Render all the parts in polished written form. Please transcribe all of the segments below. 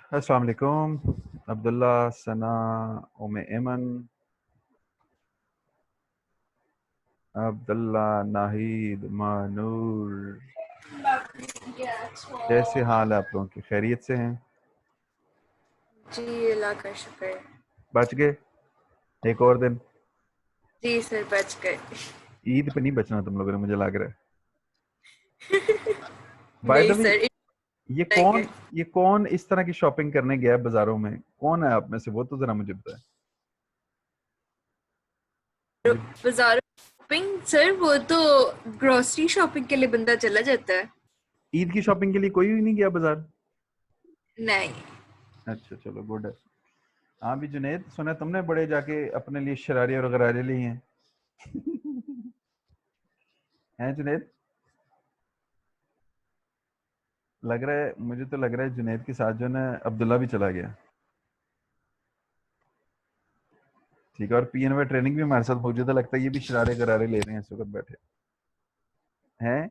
अस्सलाम वालेकुम। अब्दुल्ला, सना, उम्मे एमन, अब्दुल्ला, नाहिद, मानूर, कैसे हाल है आप लोगों की? खैरियत से हैं? जी, अल्लाह का शुक्र है। बच गए एक और दिन? जी सर, बच गए। ईद पे नहीं बचना तुम लोगों ने, मुझे लग रहा है। बाय द नहीं वे, सर, ये जाएंगे। कौन ये कौन इस तरह की शॉपिंग करने गया है बाजारों में? कौन है आप में से? वो तो जरा मुझे बताए मुझे। बाजार शॉपिंग सर, वो तो ग्रोसरी शॉपिंग के लिए बंदा चला जाता है। ईद की शॉपिंग के लिए कोई भी नहीं गया बाजार? नहीं अच्छा, चलो गुड है। हाँ भी जुनेद, सुना तुमने बड़े जाके अपने लिए शरारे और गरारे लिए हैं। हैं जुनेद? लग रहा है, मुझे तो लग रहा है जुनेद के साथ जो ना अब्दुल्ला भी चला गया। ठीक है, और पीएनवे ट्रेनिंग भी हमारे साथ मौजूद है। लगता है ये भी शरारे गरारे ले रहे हैं इस वक्त बैठे हैं।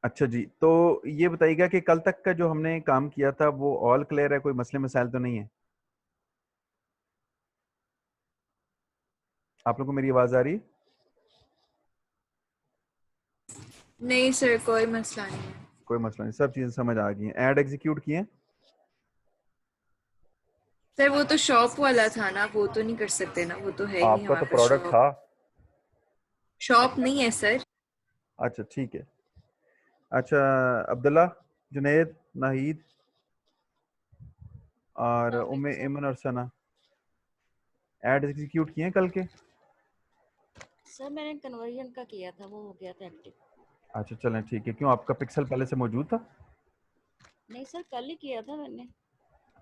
अच्छा जी, तो ये बताइएगा कि कल तक का जो हमने काम किया था वो ऑल क्लियर है? कोई मसले मसाइल तो नहीं है? आप लोग को मेरी आवाज आ रही है? नहीं सर, कोई मसला नहीं है। कोई मसला नहीं, सब चीजें समझ आ गई हैं। ऐड एग्जीक्यूट किए हैं? सर वो तो शॉप वाला था ना, वो तो नहीं कर सकते ना, वो तो है ही नहीं आपका तो हमारे पास प्रोडक्ट शॉप। था। शॉप नहीं है सर। अच्छा ठीक है। अच्छा, अब्दुल्ला, जुनेद, नाहिद और अस्सलाम वालेकुम उम्मे सर। एमन और सना, ऐड एग्जीक्यूट किए हैं कल के? सर मैंने कन्वर्जन का किया था, वो हो गया था एक्टिव। अच्छा चलें, ठीक है। क्यों, आपका पिक्सल पहले से मौजूद था? नहीं सर, कल ही किया था मैंने।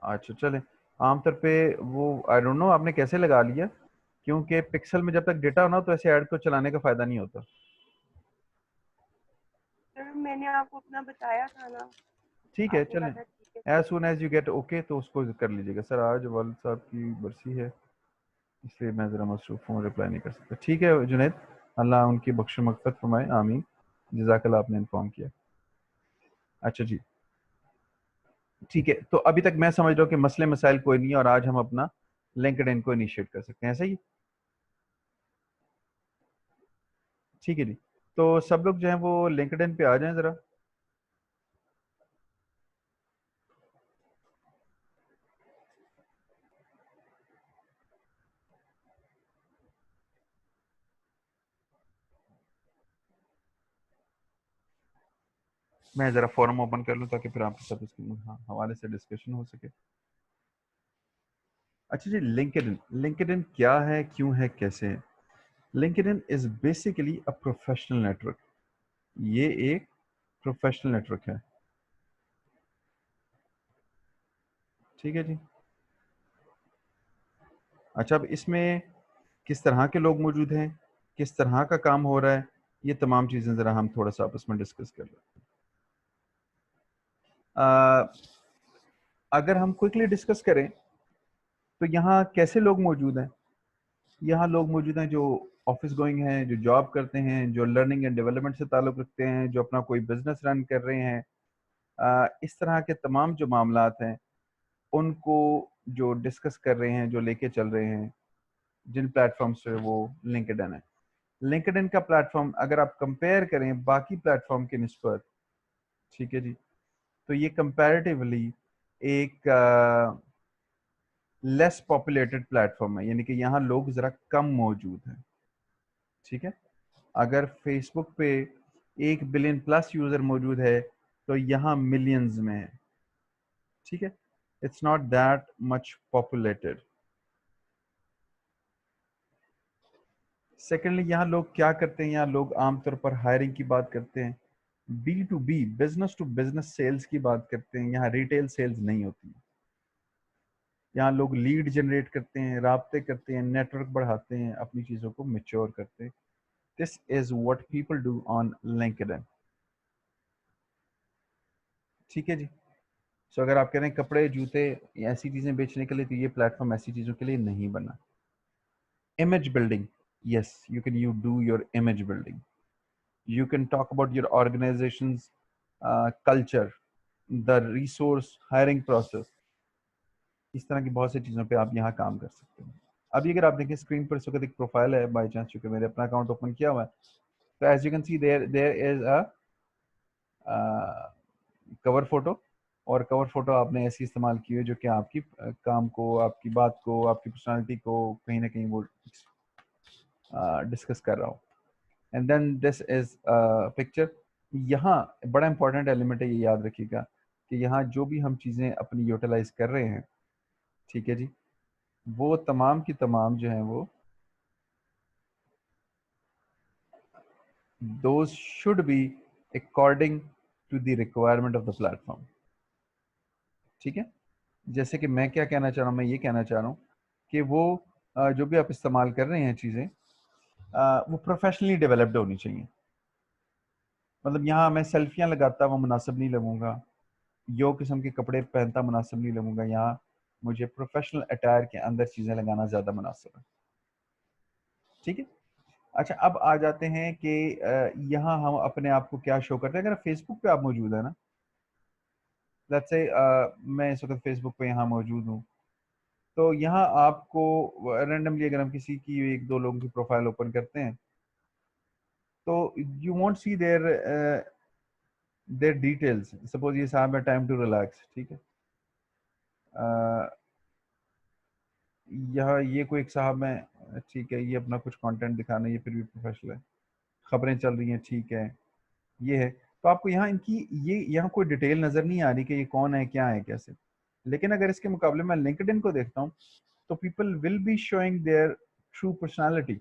अच्छा चलें। आमतौर पे वो आई डोंट नो आपने कैसे लगा लिया, क्योंकि पिक्सल में जब तक डेटा हो ना तो ऐसे ऐड को चलाने का फायदा नहीं होता। सर मैंने आपको अपना बताया था ना, ठीक है आपने कहा चलें। था ठीक है एज सर। सुन एज यू गेट ओके तो उसको कर लीजिएगा। सर आज वालिद साहब की बरसी है, इसलिए मैं ज़रा मसरूफ़ हूँ, रिप्लाई नहीं कर सकता। ठीक है जुनेद, अल्लाह उनकी बख्श मग़फ़िरत फरमाए, आमीन। जज़ाकल्लाह, आपने इन्फॉर्म किया। अच्छा जी, ठीक है। तो अभी तक मैं समझ रहा हूँ कि मसले मसाइल कोई नहीं है और आज हम अपना लिंक्डइन को इनिशिएट कर सकते हैं, ऐसा ही? ठीक है जी। तो सब लोग जो हैं वो लिंक्डइन पे आ जाएं ज़रा। मैं ज़रा फॉर्म ओपन कर लूँ ताकि फिर आपके साथ उसके हवाले से डिस्कशन हो सके। अच्छा जी, लिंक्डइन, लिंक्डइन क्या है, क्यों है, कैसे है? LinkedIn is basically a professional network. ये एक प्रोफेशनल नेटवर्क है। ठीक है जी। अच्छा, अब इसमें किस तरह के लोग मौजूद हैं, किस तरह का काम हो रहा है, ये तमाम चीज़ें ज़रा हम थोड़ा सा आपस में डिस्कस कर लें। अगर हम क्विकली डिस्कस करें तो यहाँ कैसे लोग मौजूद हैं? यहाँ लोग मौजूद हैं जो ऑफिस गोइंग हैं, जो जॉब करते हैं, जो लर्निंग एंड डेवलपमेंट से ताल्लुक़ रखते हैं, जो अपना कोई बिजनेस रन कर रहे हैं। इस तरह के तमाम जो मामलात हैं उनको जो डिस्कस कर रहे हैं, जो लेके चल रहे हैं, जिन प्लेटफॉर्म से, वो लिंक्डइन है। लिंक्डइन का प्लेटफॉर्म अगर आप कंपेयर करें बाकी प्लेटफॉर्म के निस्बत, ठीक है जी, तो ये कंपैरेटिवली एक लेस पॉपुलेटेड प्लेटफॉर्म है, यानी कि यहाँ लोग ज़रा कम मौजूद हैं। ठीक है, अगर फेसबुक पे 1 बिलियन प्लस यूज़र मौजूद है तो यहाँ मिलियंस में है। ठीक है, it's not that much populated. Secondly, यहाँ लोग क्या करते हैं? यहाँ लोग आमतौर पर हायरिंग की बात करते हैं, B to B, business to business sales की बात करते हैं। यहाँ रिटेल सेल्स नहीं होती। यहाँ लोग लीड जनरेट करते हैं, राब्ते करते हैं, नेटवर्क बढ़ाते हैं, अपनी चीज़ों को मेच्योर करते हैं। This is what people do on LinkedIn. ठीक है जी। सो अगर आप कह रहे हैं कपड़े, जूते, ऐसी चीज़ें बेचने के लिए, तो ये प्लेटफॉर्म ऐसी चीज़ों के लिए नहीं बना। Image building, yes, you can you do your image building, you can talk about your organizations culture, the resource hiring process, इस तरह की बहुत सी चीज़ों पे आप यहाँ काम कर सकते हैं। अभी अगर आप देखें स्क्रीन पर इस वक्त एक प्रोफाइल है, बाई चांस चूंकि मैंने अपना अकाउंट ओपन किया हुआ है, तो as you can see there is a cover photo, और कवर फोटो आपने ऐसी इस्तेमाल की है जो कि आपकी काम को, आपकी बात को, आपकी पर्सनालिटी को कहीं ना कहीं वो डिस्कस कर रहा हो। And then this is picture. यहाँ बड़ा इंपॉर्टेंट एलिमेंट है, ये याद रखिएगा कि यहाँ जो भी हम चीज़ें अपनी यूटिलाइज कर रहे हैं, ठीक है जी, वो तमाम की तमाम जो हैं वो those should be according to the requirement of the platform। ठीक है, जैसे कि मैं क्या कहना चाह रहा हूँ, मैं ये कहना चाह रहा हूँ कि वो जो भी आप इस्तेमाल कर रहे हैं चीज़ें, वो प्रोफेशनली डेवलप्ड होनी चाहिए। मतलब यहाँ मैं सेल्फियाँ लगाता वो मुनासिब नहीं लगूंगा, यो किस्म के कपड़े पहनता मुनासिब नहीं लगूंगा, यहाँ मुझे प्रोफेशनल अटायर के अंदर चीज़ें लगाना ज़्यादा मुनासिब है। ठीक है, अच्छा अब आ जाते हैं कि यहाँ हम अपने आप को क्या शो करते हैं। अगर फेसबुक पे आप मौजूद है ना, लेट्स से मैं इस वक्त फेसबुक पे यहाँ मौजूद हूँ, तो यहाँ आपको रैंडमली अगर हम किसी की एक दो लोगों की प्रोफाइल ओपन करते हैं तो you want see their details. Suppose ये साहब है टाइम टू रिलैक्स, ठीक है, यहाँ ये कोई एक साहब है, ठीक है, ये अपना कुछ कंटेंट दिखाना, ये फिर भी प्रोफेशनल है, खबरें चल रही हैं, ठीक है, ये है। तो आपको यहाँ इनकी ये यहाँ कोई डिटेल नज़र नहीं आ रही कि ये कौन है, क्या है, कैसे। लेकिन अगर इसके मुकाबले मैं लिंक्डइन को देखता हूँ तो people will be showing their true personality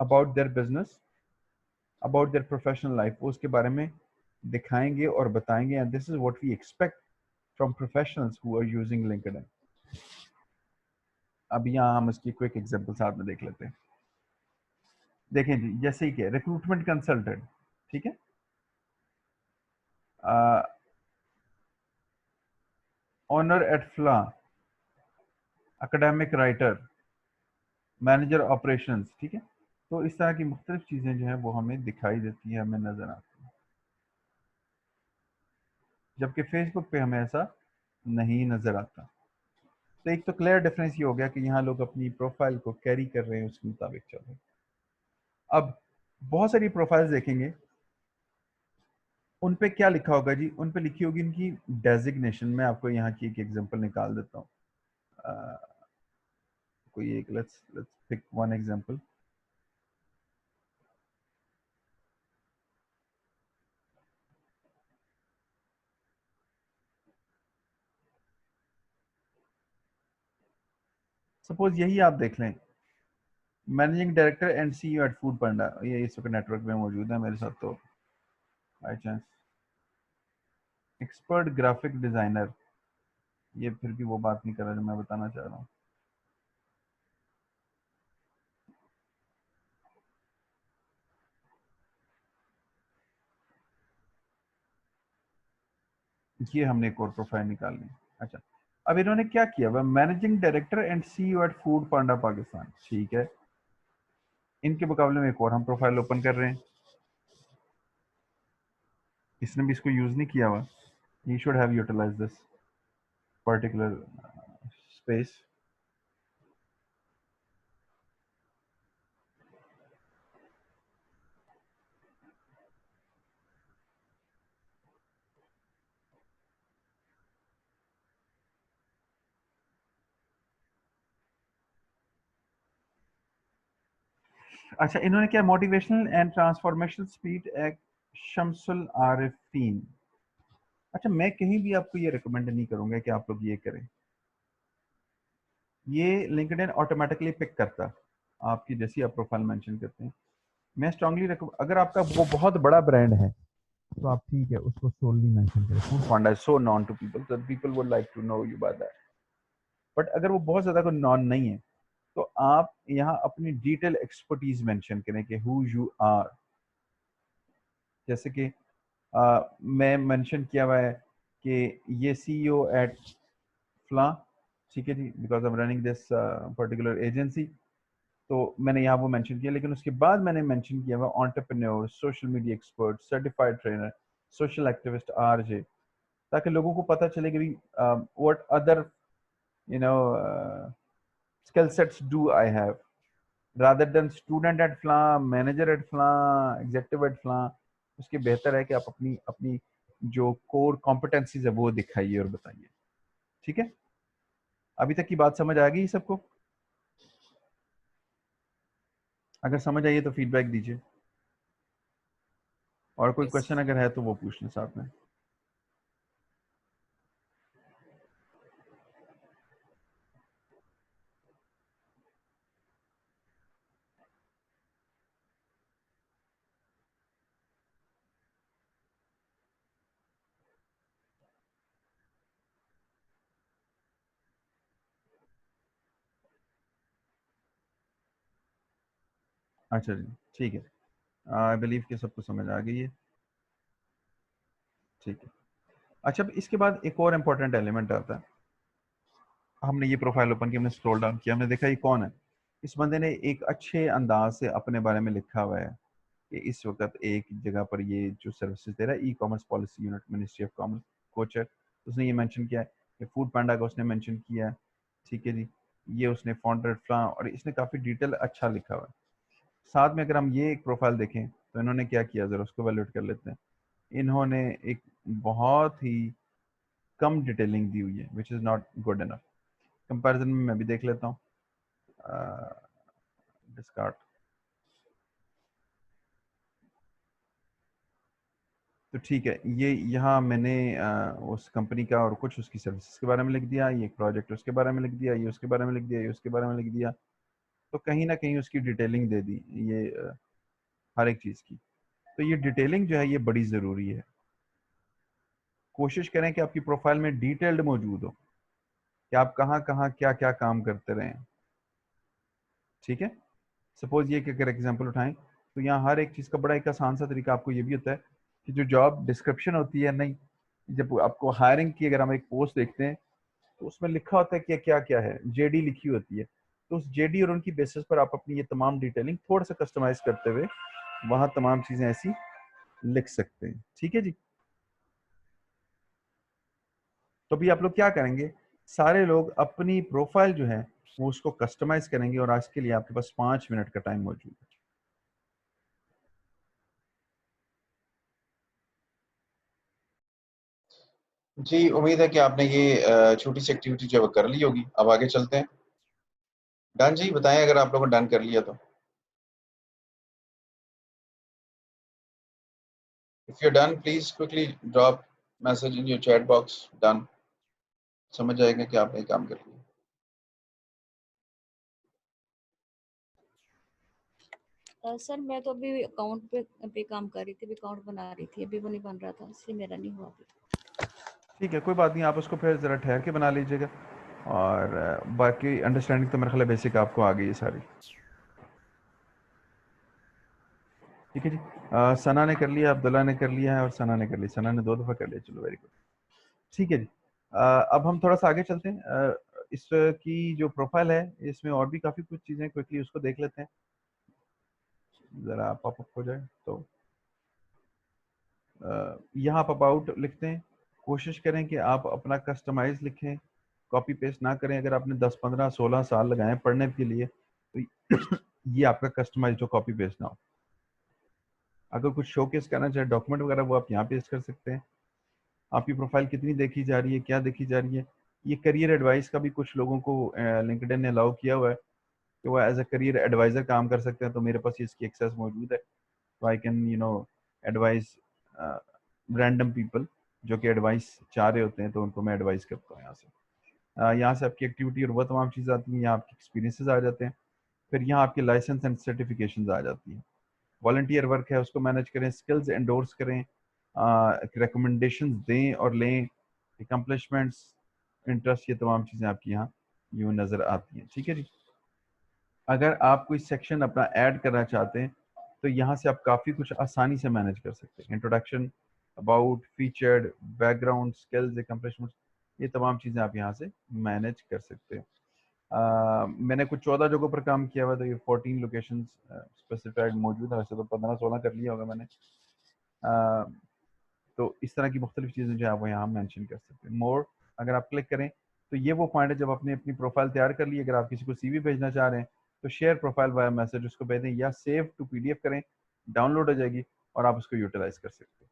about their business, about their professional life, वो उसके बारे में दिखाएंगे और बताएंगे। And this is what we expect from professionals who are using LinkedIn. अब यहाँ हम इसकी क्विक एग्जांपल साथ में देख लेते हैं। देखें जी, जैसे कि रिक्रूटमेंट कंसल्टेंट, ठीक है, ऑनर एट फ्ला, एकेडमिक राइटर, मैनेजर ऑपरेशंस, ठीक है। तो इस तरह की मुख्तलिफ चीज़ें जो हैं वो हमें दिखाई देती हैं, हमें नज़र आती हैं, जबकि फेसबुक पे हमें ऐसा नहीं नज़र आता। तो एक तो क्लियर डिफरेंस ये हो गया कि यहाँ लोग अपनी प्रोफाइल को कैरी कर रहे हैं, उसके मुताबिक चल रहे हैं। अब बहुत सारी प्रोफाइल्स देखेंगे, उन पे क्या लिखा होगा जी, उन पे लिखी होगी इनकी डेजिग्नेशन। मैं आपको यहाँ की एक एग्जांपल निकाल देता हूँ, कोई एक, let's pick one example. Suppose यही आप देख लें, managing director and CEO at Foodpanda, ये इस वक्त नेटवर्क में मौजूद है मेरे साथ, तो by chance expert graphic designer, ये फिर भी वो बात नहीं कर रहा जो मैं बताना चाह रहा हूँ। ये हमने एक और प्रोफाइल निकाल ली। अच्छा, अब इन्होंने क्या किया, वह managing director and CEO at Foodpanda Pakistan, ठीक है। इनके मुकाबले में एक और हम प्रोफाइल ओपन कर रहे हैं, इसने भी इसको यूज नहीं किया हुआ, he should have utilize this particular space. अच्छा, इन्होंने क्या, मोटिवेशनल एंड ट्रांसफॉर्मेशनल स्पीच एक शमसुल आरिफीन। अच्छा, मैं कहीं भी आपको ये रिकमेंड नहीं करूंगा कि आप लोग ये करें, ये लिंक्डइन ऑटोमेटिकली पिक करता आपकी जैसी आप प्रोफाइल मेंशन करते हैं। मैं स्ट्रांगली अगर आपका वो बहुत बड़ा ब्रांड है तो आप ठीक है उसको सोलली मेंशन करें, Foodpanda is so known to people, so people would like to know you by that. But अगर वो बहुत ज्यादा कोई नॉन नहीं है तो आप यहाँ अपनी डिटेल एक्सपर्टीज मेंशन करें कि हु यू आर। जैसे कि मैं मेंशन किया हुआ है कि ये सीईओ एट फ्ला, ठीक है जी, because I am running this particular agency, तो मैंने यहाँ वो मेंशन किया। लेकिन उसके बाद मैंने मेंशन किया हुआ entrepreneur, social media expert, certified trainer, social activist, RJ, ताकि लोगों को पता चले कि what other you know skill sets do I have, rather than student at फला, मैनेजर एट फला, एग्जीक्यूटिव एट फला। उसके बेहतर है कि आप अपनी अपनी जो कोर कॉम्पिटेंसीज है वो दिखाइए और बताइए। ठीक है, अभी तक की बात समझ आ गई सबको? अगर समझ आइए तो फीडबैक दीजिए, और कोई क्वेश्चन अगर है तो वो पूछ लें साथ में। अच्छा जी, ठीक है, आई बिलीव कि सबको समझ आ गई है। ठीक है, अच्छा अब इसके बाद एक और इम्पोर्टेंट एलिमेंट आता है। हमने ये प्रोफाइल ओपन की, हमने स्क्रॉल डाउन किया, हमने देखा ये कौन है। इस बंदे ने एक अच्छे अंदाज से अपने बारे में लिखा हुआ है कि इस वक्त एक जगह पर ये जो सर्विसेज दे रहा है, e commerce policy unit, ministry of commerce, coach है। उसने ये मेंशन किया है कि फूड पांडा का उसने मेंशन किया है। ठीक है जी, ये उसने फाउंडर फ्ला, और इसने काफ़ी डिटेल अच्छा लिखा हुआ है। साथ में अगर हम ये एक प्रोफाइल देखें तो इन्होंने क्या किया, ज़रा उसको वैल्यूएट कर लेते हैं। इन्होंने एक बहुत ही कम डिटेलिंग दी हुई है, which is not good enough. Comparison में मैं भी देख लेता हूँ, डिस्कार्ड। तो ठीक है, ये यहाँ मैंने उस कंपनी का और कुछ उसकी सर्विसेज के बारे में लिख दिया, ये एक प्रोजेक्ट उसके बारे में लिख दिया, ये उसके बारे में लिख दिया, ये उसके बारे में लिख दिया। तो कहीं ना कहीं उसकी डिटेलिंग दे दी ये हर एक चीज़ की। तो ये डिटेलिंग जो है ये बड़ी ज़रूरी है। कोशिश करें कि आपकी प्रोफाइल में डिटेल्ड मौजूद हो कि आप कहाँ कहाँ क्या क्या काम करते रहे हैं। ठीक है, सपोज ये कि अगर एग्जांपल उठाएं तो यहाँ हर एक चीज़ का बड़ा एक आसान सा तरीका आपको ये भी होता है कि जो जॉब डिस्क्रिप्शन होती है, नहीं, जब आपको हायरिंग की अगर हम एक पोस्ट देखते हैं तो उसमें लिखा होता है कि क्या क्या है, जेडी लिखी होती है। तो उस जेडी और उनकी बेसिस पर आप अपनी ये तमाम डिटेलिंग थोड़ा सा कस्टमाइज करते हुए वहां तमाम चीजें ऐसी लिख सकते हैं। ठीक है जी, तो अभी आप लोग क्या करेंगे, सारे लोग अपनी प्रोफाइल जो है वो उसको कस्टमाइज करेंगे, और आज के लिए आपके पास 5 मिनट का टाइम मौजूद है। जी, उम्मीद है कि आपने ये छोटी सी एक्टिविटी जो है वो कर ली होगी। अब आगे चलते हैं। डन जी, बताएं अगर आप लोगों ने डन कर लिया तो। If you done please quickly drop message in your chat box, done. समझ जाएगा कि आपने काम कर लिया। सर मैं तो अभी अकाउंट पे काम कर रही थी, अभी अकाउंट बना रही थी, अभी वो नहीं बन रहा था इसलिए मेरा नहीं हुआ अभी। ठीक है, कोई बात नहीं, आप उसको फिर ज़रा ठहर के बना लीजिएगा। और बाकी अंडरस्टैंडिंग तो मेरे ख्याल है बेसिक आपको आ गई है सारी। ठीक है जी, सना ने कर लिया, अब्दुल्ला ने कर लिया है, और सना ने कर लिया, सना ने 2 दफ़ा कर लिया, चलो वेरी गुड। ठीक है जी, अब हम थोड़ा सा आगे चलते हैं। इसकी जो प्रोफाइल है इसमें और भी काफ़ी कुछ चीज़ें, क्विकली उसको देख लेते हैं, ज़रा पॉपअप हो जाए तो। यहाँ आप अबाउट लिखते हैं, कोशिश करें कि आप अपना कस्टमाइज लिखें, कॉपी पेस्ट ना करें। अगर आपने 10 15 16 साल लगाए पढ़ने के लिए तो ये आपका कस्टमाइज जो कॉपी पेस्ट ना हो। अगर कुछ शोकेस करना चाहे डॉक्यूमेंट वगैरह, वो आप यहाँ पेस्ट कर सकते हैं। आपकी प्रोफाइल कितनी देखी जा रही है, क्या देखी जा रही है। ये करियर एडवाइस का भी कुछ लोगों को लिंक्डइन ने अलाउ किया हुआ है कि वो एज अ करियर एडवाइजर काम कर सकते हैं, तो मेरे पास इसकी एक्सेस मौजूद है। तो I can advice random people जो कि एडवाइस चाह रहे होते हैं, तो उनको मैं एडवाइस करता हूँ यहाँ से। यहाँ से आपकी एक्टिविटी और वह तमाम चीज़ें आती हैं, यहाँ आपके एक्सपीरियंसेस आ जाते हैं। फिर यहाँ आपके लाइसेंस एंड सर्टिफिकेशन आ जाती हैं। वॉलंटियर वर्क है उसको मैनेज करें, स्किल्स एंडोर्स करें, रिकमेंडेशन दें और लें, एकम्पलिशमेंट्स, इंटरेस्ट, ये तमाम चीज़ें आपकी यहाँ यूँ नज़र आती हैं। ठीक है जी, अगर आप कोई सेक्शन अपना ऐड करना चाहते हैं तो यहाँ से आप काफ़ी कुछ आसानी से मैनेज कर सकते हैं। Introduction, about, featured, background, skills, accomplishments, ये तमाम चीज़ें आप यहाँ से मैनेज कर सकते हैं। मैंने कुछ 14 जगहों पर काम किया हुआ, तो ये 14 लोकेशन स्पेसिफाइड मौजूद है। वैसे तो 15 16 कर लिया होगा मैंने। तो इस तरह की मुख्तलिफ चीज़ें जो है वो यहाँ मेंशन कर सकते हैं। मोर अगर आप क्लिक करें तो ये वो पॉइंट है जब आपने अपनी प्रोफाइल तैयार कर ली, अगर आप किसी को CV भेजना चाह रहे हैं तो शेयर प्रोफाइल वाया मैसेज उसको भेज दें या सेव टू PDF करें, डाउनलोड हो जाएगी और आप उसको यूटिलाइज कर सकते हैं।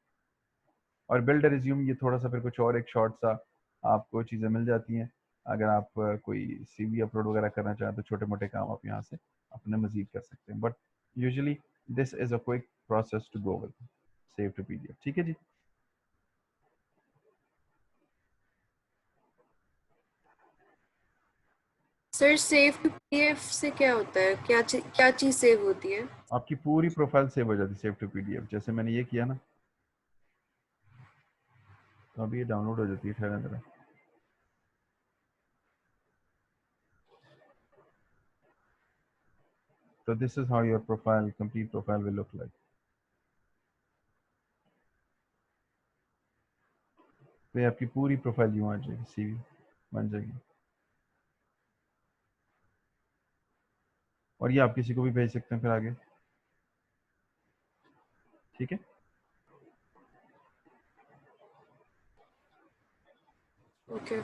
और बिल्ड रिज्यूम ये थोड़ा सा फिर कुछ और एक शॉर्ट सा आपको चीज़ें मिल जाती हैं। अगर आप कोई CV अपलोड वगैरह करना चाहें तो छोटे मोटे काम आप यहाँ से अपने मजीद कर सकते हैं, but usually this is a quick process to go with save to PDF। ठीक है जी। सर सेव टू पीडीएफ से क्या होता है, क्या चीज सेव होती है? आपकी पूरी प्रोफाइल सेव हो जाती है सेव टू PDF। जैसे मैंने ये किया ना तो अभी ये डाउनलोड हो जाती है। ठहरा जरा, तो this is how your profile complete profile will look like. तो ये आपकी पूरी प्रोफाइल यूँ आ जाएगी, CV बन जाएगी और ये आप किसी को भी भेज सकते हैं फिर आगे। ठीक है। ओके।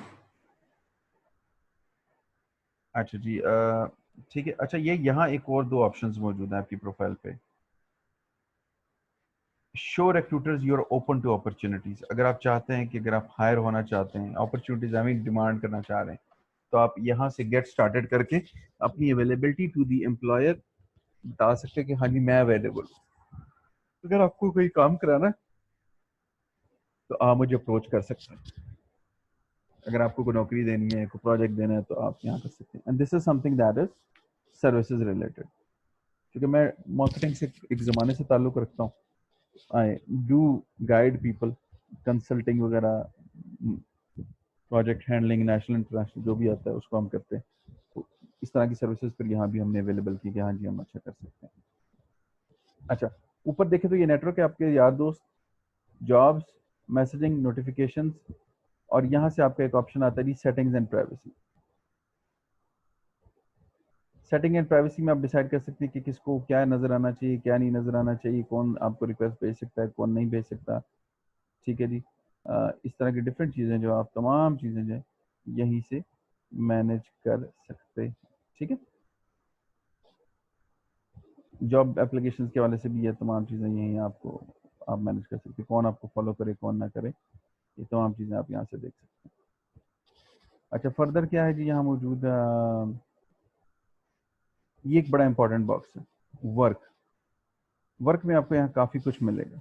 अच्छा जी, ठीक है। अच्छा, ये यहाँ एक और दो ऑप्शंस मौजूद हैं आपकी प्रोफाइल पे। Show recruiters you're open to opportunities. अगर आप चाहते हैं कि अगर आप हायर होना चाहते हैं, अपॉर्चुनिटीज आई मीन डिमांड करना चाह रहे हैं, तो आप यहाँ से गेट स्टार्टेड करके अपनी अवेलेबिलिटी टू दी एम्प्लॉयर बता सकते हैं कि हाँ जी मैं अवेलेबल हूँ। अगर आपको कोई काम कराना है तो आप मुझे अप्रोच कर सकते हैं। अगर आपको कोई नौकरी देनी है, कोई प्रोजेक्ट देना है तो आप यहाँ कर सकते हैं। And this is something that is services related. क्योंकि मैं मार्केटिंग से एक ज़माने से ताल्लुक़ रखता हूँ। I do guide people, consulting वगैरह, प्रोजेक्ट हैंडलिंग, नेशनल इंटरनेशनल जो भी आता है उसको हम करते हैं। तो इस तरह की सर्विसेज फिर यहाँ भी हमने अवेलेबल की कि हाँ जी हम अच्छा कर सकते हैं। अच्छा, ऊपर देखें तो ये नेटवर्क है, आपके यार दोस्त, जॉब्स, मैसेजिंग, नोटिफिकेशंस, और यहाँ से आपका एक ऑप्शन आता है जी settings and privacy. Setting and privacy में आप डिसाइड कर सकते हैं कि किसको क्या नज़र आना चाहिए, क्या नहीं नज़र आना चाहिए, कौन आपको रिक्वेस्ट भेज सकता है, कौन नहीं भेज सकता। ठीक है जी। इस तरह की डिफरेंट चीज़ें जो आप तमाम चीज़ें जो है यहीं से मैनेज कर सकते हैं। ठीक है। जॉब एप्लीकेशन के हवाले से भी ये तमाम चीज़ें यहीं आपको आप मैनेज कर सकते हैं। कौन आपको फॉलो करे, कौन ना करे, ये तमाम चीज़ें आप यहाँ से देख सकते हैं। अच्छा, फर्दर क्या है जी यहाँ मौजूद, ये एक बड़ा इंपॉर्टेंट बॉक्स है, वर्क। वर्क में आपको यहाँ काफ़ी कुछ मिलेगा।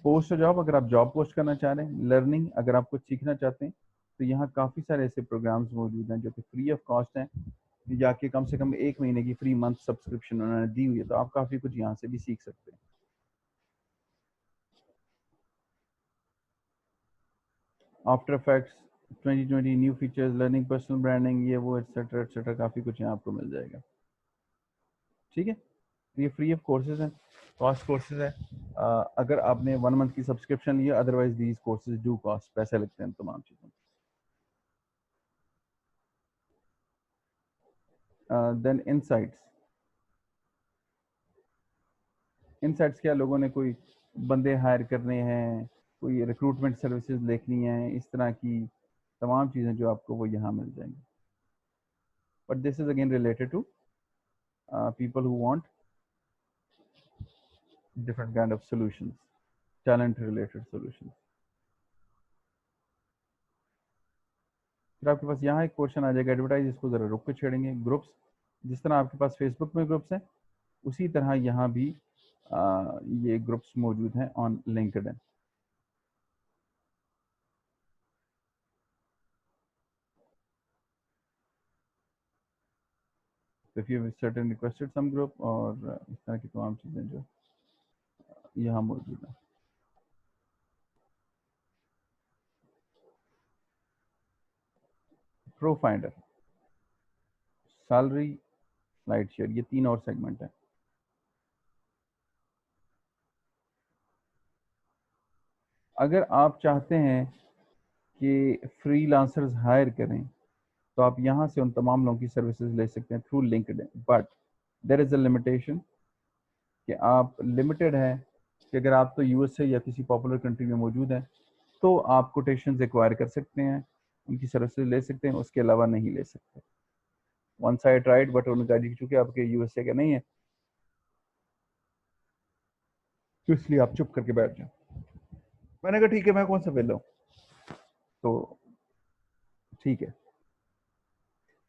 पोस्ट जॉब, अगर आप जॉब पोस्ट करना चाह रहे हैं, लर्निंग, अगर आप कुछ सीखना चाहते हैं तो यहाँ काफ़ी सारे ऐसे प्रोग्राम्स मौजूद हैं जो कि फ्री ऑफ कॉस्ट हैं, जाके कम से कम 1 महीने की फ्री मंथ सब्सक्रिप्शन उन्होंने दी हुई है, तो आप काफ़ी कुछ यहाँ से भी सीख सकते हैं। After effects 2020 new features, learning, personal branding, ये वो एटसेट्रा काफ़ी कुछ यहाँ आपको मिल जाएगा। ठीक है। ये फ्री ऑफ कोर्सेज हैं, कॉस्ट कोर्सेज है। अगर आपने 1 मंथ की सब्सक्रिप्शन लिया, otherwise these courses do cost, पैसे लगते हैं तमाम चीज़ों। Then insights. इनसाइट्स क्या, लोगों ने कोई बंदे हायर करने हैं, कोई रिक्रूटमेंट सर्विसेज देखनी है, इस तरह की तमाम चीज़ें जो आपको वो यहाँ मिल जाएंगी। But this is again related to people who want different kind of solutions, talent related solutions. फिर आपके पास यहाँ एक क्वेश्चन आ जाएगा एडवर्टाइज, इसको ज़रा रुक के छेड़ेंगे। ग्रुप्स, जिस तरह आपके पास फेसबुक में ग्रुप्स हैं उसी तरह यहाँ भी ये ग्रुप्स मौजूद हैं on LinkedIn. If you certain requested some group, और इस तरह की तमाम चीज़ें जो यहाँ मौजूद हैं। Pro finder, salary, light share, ये 3 और सेगमेंट है। अगर आप चाहते हैं कि फ्रीलांसर्स हायर करें तो आप यहाँ से उन तमाम लोगों की सर्विसेज ले सकते हैं through LinkedIn, but there is a limitation कि आप लिमिटेड है कि अगर आप तो यूएसए या किसी पॉपुलर कंट्री में मौजूद हैं तो आप कोटेशंस एक्वायर कर सकते हैं, उनकी सर्विसेज ले सकते हैं, उसके अलावा नहीं ले सकते। वन साइड राइट, बट उन्होंने कहा जी चूंकि आपके यूएसए का नहीं है तो इसलिए आप चुप करके बैठ जाओ। मैंने कहा ठीक है, मैं कौन सा वेला हूँ, तो ठीक है।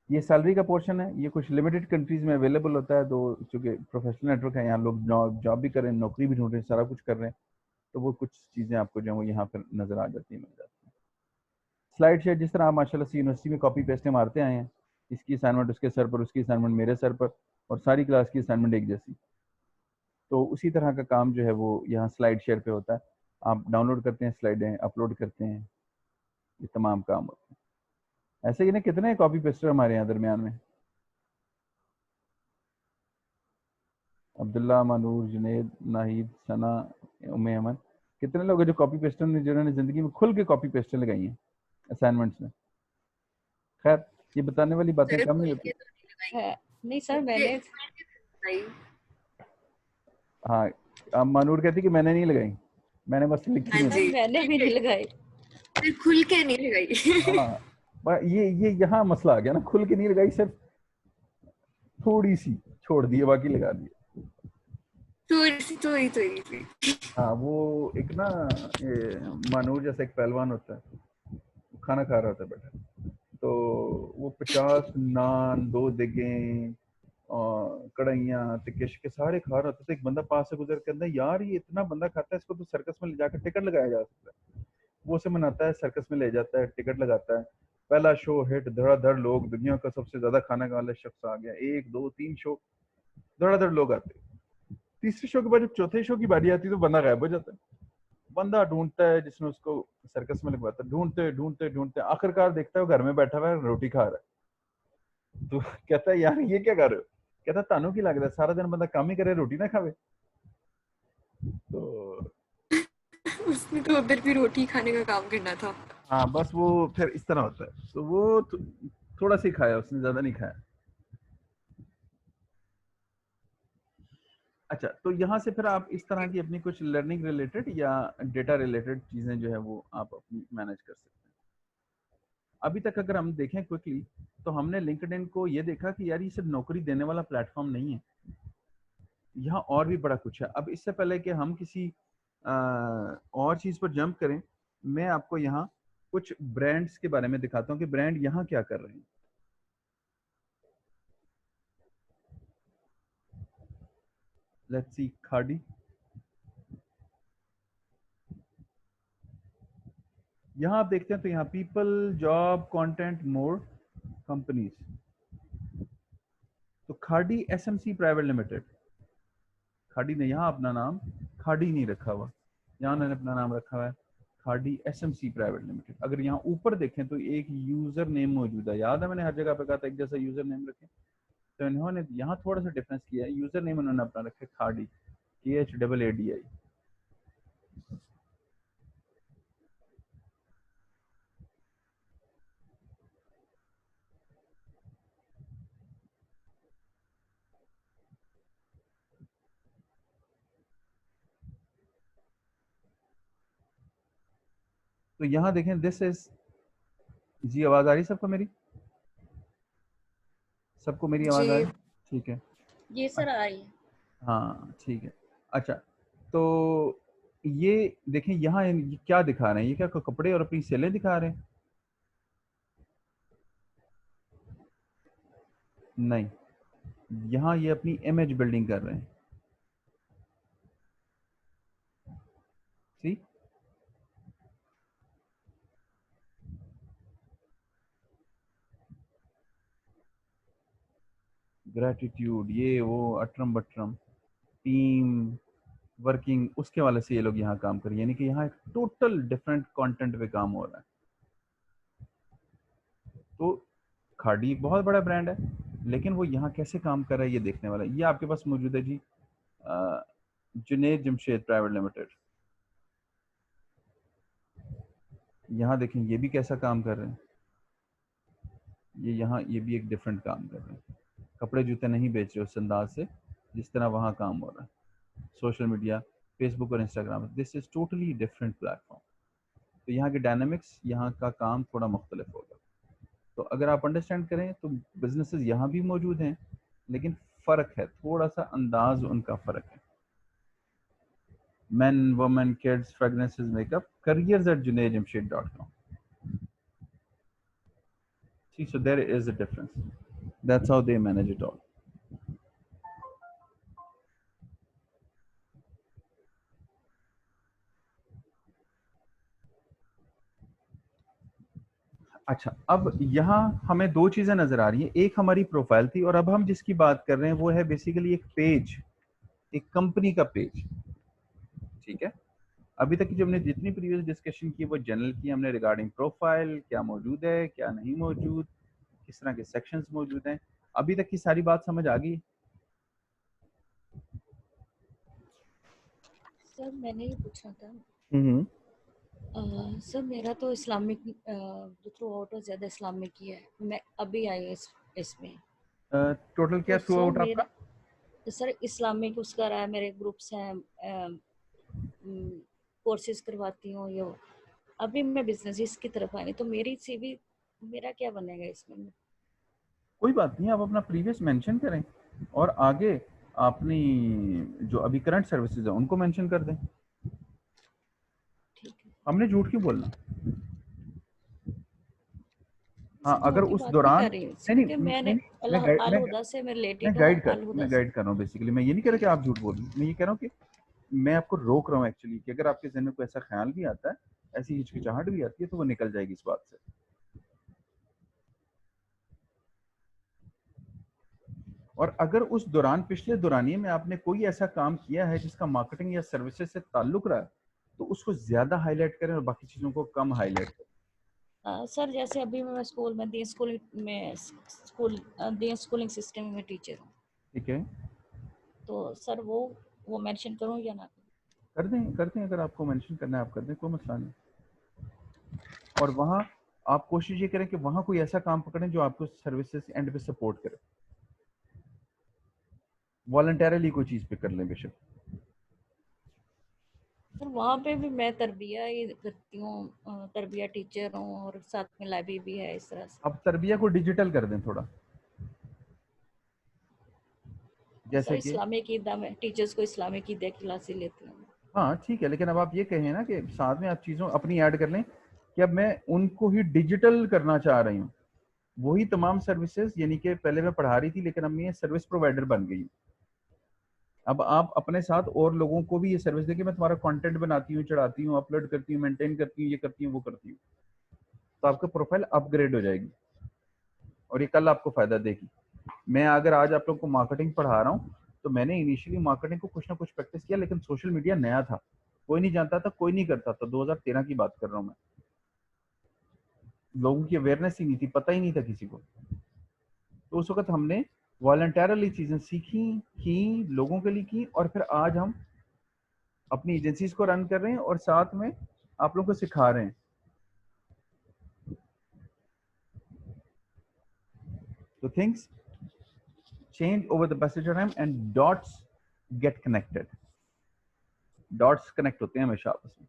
ये सैलरी का पोर्शन है, ये कुछ लिमिटेड कंट्रीज में अवेलेबल होता है, तो चूंकि प्रोफेशनल नेटवर्क है, यहाँ लोग जॉब भी कर रहे हैं, नौकरी भी ढूंढ रहे हैं, सारा कुछ कर रहे हैं, तो वो कुछ चीज़ें आपको जो है वो यहाँ पर नज़र आ जाती है, मिल जाती है। स्लाइड शेयर जिस तरह आप माशाल्लाह से यूनिवर्सिटी में कॉपी पेस्ट मारते आए हैं, इसकी असाइनमेंट उसके सर पर, उसकी असाइनमेंट मेरे सर पर, और सारी क्लास की असाइनमेंट एक जैसी, तो उसी तरह का काम जो है वो यहाँ स्लाइड शेयर पे होता है। आप डाउनलोड करते हैं स्लाइडें, अपलोड करते हैं, ये तमाम काम होते हैं। ऐसे ही ना कितने कॉपी पेस्टर हमारे यहाँ दरमियान में, अब्दुल्ला, मानूर, जुनेद, नाहिद, सना, उम्मे अमन, कितने लोग हैं जो कॉपी पेस्टर ने, जिन्होंने ज़िंदगी में खुल के कॉपी पेस्टर लगाई हैं असाइनमेंट्स में। खैर ये बताने वाली बातें सर कम ही खुल होती। के तो नहीं लगाई। है नहीं सर, खुल के मैंने लगाई। हाँ, अब मानूर कहती कि मैंने नहीं लगाई, मैंने बस लिखी हाँ हुई सर थी। जी, मैंने भी नहीं लगाई। सर खुल के नहीं लगाई। हाँ, ये यहाँ मसला आ गया ना, खुल के नहीं लगाई, सिर्फ थोड़ी सी छोड़ दी, बाकी लगा दी। थोड़ी थोड़ी। हाँ, वो एक ना मानूर जैसा एक पहलवान होता है, खाना खा रहा होता है बैठा, तो वो 50 नान, 2 देगें और कढ़ाइयाँ तिक्के शिक्के सारे खा रहा था, तो एक बंदा पास से गुजर के अंदर, यार ये इतना बंदा खाता है, इसको तो सर्कस में ले जाकर टिकट लगाया जा सकता है। वो उसे मनाता है, सर्कस में ले जाता है, टिकट लगाता है, पहला शो हिट, धड़ाधड़ लोग, दुनिया का सबसे ज्यादा खाने वाला शख्स आ गया, 1 2 3 शो, धड़ाधड़ लोग आते। तीसरे शो के बाद जब चौथे शो की बारी आती है तो बंदा गायब हो जाता है। बंदा ढूंढता है जिसने उसको सर्कस में लगवाता है, ढूंढते ढूंढते ढूंढते आखिरकार देखता है वो घर में बैठा हुआ है, रोटी खा रहा है। तो कहता है यार ये क्या कर रहे हो? कहता तानू की लगता है सारा दिन बंदा काम ही करे, रोटी ना खावे। तो उसने तो उधर भी रोटी खाने का काम करना था। हाँ, बस वो फिर इस तरह होता है, तो वो थोड़ा सा ही खाया, उसने ज्यादा नहीं खाया। अच्छा, तो यहाँ से फिर आप इस तरह की अपनी कुछ लर्निंग रिलेटेड या डेटा रिलेटेड चीजें जो है वो आप अपनी मैनेज कर सकते हैं। अभी तक अगर हम देखें क्विकली, तो हमने लिंक्डइन को ये देखा कि यार ये सिर्फ नौकरी देने वाला प्लेटफॉर्म नहीं है, यहाँ और भी बड़ा कुछ है। अब इससे पहले कि हम किसी और चीज पर जंप करें, मैं आपको यहाँ कुछ ब्रांड्स के बारे में दिखाता हूँ कि ब्रांड यहाँ क्या कर रहे हैं। लेट्स सी, खाड़ी, यहाँ आप देखते हैं तो यहाँ पीपल, जॉब, कंटेंट, मोर, कंपनीज, तो खाड़ी एसएमसी प्राइवेट लिमिटेड, खाड़ी ने यहाँ अपना नाम खाड़ी नहीं रखा हुआ, यहाँ उन्होंने अपना नाम रखा हुआ है खाड़ी एसएमसी प्राइवेट लिमिटेड। अगर यहाँ ऊपर देखें तो एक यूजर नेम मौजूद है, याद है मैंने हर जगह पे कहा था एक जैसा यूजर नेम रखें, तो इन्होंने यहाँ थोड़ा सा डिफरेंस किया है, यूजर नेम उन्होंने अपना रखा है खाड़ी, KHAADI। तो यहाँ देखें, दिस इज, जी आवाज आ रही सबको मेरी? सबको मेरी आवाज आ जी रही? ठीक है। जी सर आ रही है। हाँ ठीक है। अच्छा, तो ये देखें यहाँ ये क्या दिखा रहे हैं, ये क्या कपड़े और अपनी सेलें दिखा रहे हैं? नहीं, यहाँ ये अपनी इमेज बिल्डिंग कर रहे हैं। सी, ग्रेटिट्यूड, ये वो अटरम बटरम, टीम वर्किंग, उसके वाले से ये लोग यहाँ काम कर रहे हैं, यानी कि यहाँ एक टोटल डिफरेंट कंटेंट पे काम हो रहा है। तो खाड़ी एक बहुत बड़ा ब्रांड है, लेकिन वो यहाँ कैसे काम कर रहा है ये देखने वाला है। ये आपके पास मौजूद है जी जुनेद जमशेद प्राइवेट लिमिटेड, यहाँ देखें ये भी कैसा काम कर रहे हैं, ये यहाँ ये भी एक डिफरेंट काम कर रहे हैं, कपड़े जूते नहीं बेच रहे उस अंदाज से जिस तरह वहाँ काम हो रहा है। सोशल मीडिया फेसबुक और Instagram, this is totally different platform. तो यहाँ के डायनामिक्स, यहाँ का काम थोड़ा मुख्तलिफ होगा। तो अगर आप अंडरस्टैंड करें तो बिजनेसेस यहाँ भी मौजूद हैं, लेकिन फ़र्क है, थोड़ा सा अंदाज उनका फ़र्क है। men, women, kids, fragrances, makeup, careers@junaidjamshed.com. See, so there is a difference. That's how they manage it all. अच्छा, अब यहाँ हमें दो चीजें नजर आ रही हैं। एक हमारी प्रोफाइल थी, और अब हम जिसकी बात कर रहे हैं वो है बेसिकली एक पेज, एक कंपनी का पेज। ठीक है, अभी तक की जो हमने जितनी प्रीवियस डिस्कशन की वो जनरल की हमने रिगार्डिंग प्रोफाइल, क्या मौजूद है क्या नहीं मौजूद, किस तरह के सेक्शंस मौजूद हैं। अभी तक की सारी बात समझ आ गई? सर मैंने ये पूछना था, हम्म। सर मेरा तो इस्लामिक जो थ्रू आउट है ज़्यादा इस्लामिक ही है। मैं अभी आई हूँ इसमें। टोटल क्या तो थ्रू सर आउट मेरा आपका? सर इस्लामिक उसका रहा है, मेरे ग्रुप्स हैं, कोर्सेज करवाती हूँ। ये अभी मैं बिजनेस की तरफ आई, तो मेरी सीवी मेरा क्या बनेगा इसमें? कोई बात नहीं, आप अपना प्रीवियस मेंशन करें और आगे अपनी जो अभी करंट सर्विसेज है उनको मेंशन कर दें। ठीक है। हमने झूठ क्यों बोलना? हाँ, सर अगर झूठ की उस बात नहीं दौरान कर रही हूँ, नहीं नहीं क्योंकि नहीं मैंने मैं गाइड अलहुदा से मैं मैं रिलेटेड हूँ, गाइड कर अलहुदा मैं से। गाइड कर रहा हूँ बेसिकली। मैं ये नहीं कह रहा कि आप झूठ बोल रही हैं, मैं ये कह रहा हूँ कि मैं आपको रोक रहा हूँ एक्चुअली, कि अगर आपके जहन में कोई ऐसा ख्याल भी आता है, ऐसी हिचकिचाहट भी आती है, तो वो निकल जाएगी इस बात से। और अगर उस दौरान, पिछले दौरानिए में आपने कोई ऐसा काम किया है जिसका मार्केटिंग या सर्विसेज से ताल्लुक रहा है, तो उसको ज्यादा हाईलाइट करें और बाकी चीजों को कम हाईलाइट करें। सर जैसे अभी मैं स्कूल में दी स्कूलिंग सिस्टम में टीचर हूँ, ठीक है, तो सर वो मेंशन करूँ या ना? कर दें, अगर आपको मेंशन करना है आप कर दें, कोई मसला नहीं। और वहाँ आप कोशिश ये करें कि वहाँ कोई ऐसा काम पकड़ें जो आपको सर्विसेज एंड पे सपोर्ट करे। वॉलंटरली कोई चीज़ पे कर लें बेशक। सर वहाँ पे भी मैं तरबिया ही करती हूँ, तरबिया टीचर हूँ, और साथ में लाइब्रेरी भी है, इस तरह से। अब तरबिया को डिजिटल कर दें थोड़ा, सर जैसे कि इस्लामिक ईदा में टीचर्स को इस्लामिक ईदा क्लासेस लेती हूँ। हाँ ठीक है, लेकिन अब आप ये कहें ना कि साथ में आप चीज़ों अपनी ऐड कर लें कि अब मैं उनको ही डिजिटल करना चाह रही हूँ, वही तमाम सर्विसेज, यानी कि पहले मैं पढ़ा रही थी लेकिन अब मैं सर्विस प्रोवाइडर बन गई हूँ। अब आप अपने साथ और लोगों को भी ये सर्विस दें कि मैं तुम्हारा कंटेंट बनाती हूँ, चढ़ाती हूँ, अपलोड करती हूँ, मेंटेन करती हूँ, ये करती हूँ, वो करती हूँ, तो आपका प्रोफाइल अपग्रेड हो जाएगी और ये कल आपको फायदा देगी। मैं अगर आज आप लोग को मार्केटिंग पढ़ा रहा हूँ, तो मैंने इनिशियली मार्केटिंग को कुछ ना कुछ प्रैक्टिस किया, लेकिन सोशल मीडिया नया था, कोई नहीं जानता था, कोई नहीं करता था। 2013 की बात कर रहा हूँ मैं, लोगों की अवेयरनेस ही नहीं थी, पता ही नहीं था किसी को। तो उस वक्त हमने वॉलंटरली चीजें सीखी, की, लोगों के लिए की, और फिर आज हम अपनी एजेंसीज को रन कर रहे हैं और साथ में आप लोगों को सिखा रहे हैं। तो things change over the passage of time and dots get connected. Dots connect होते हैं हमेशा आपस में।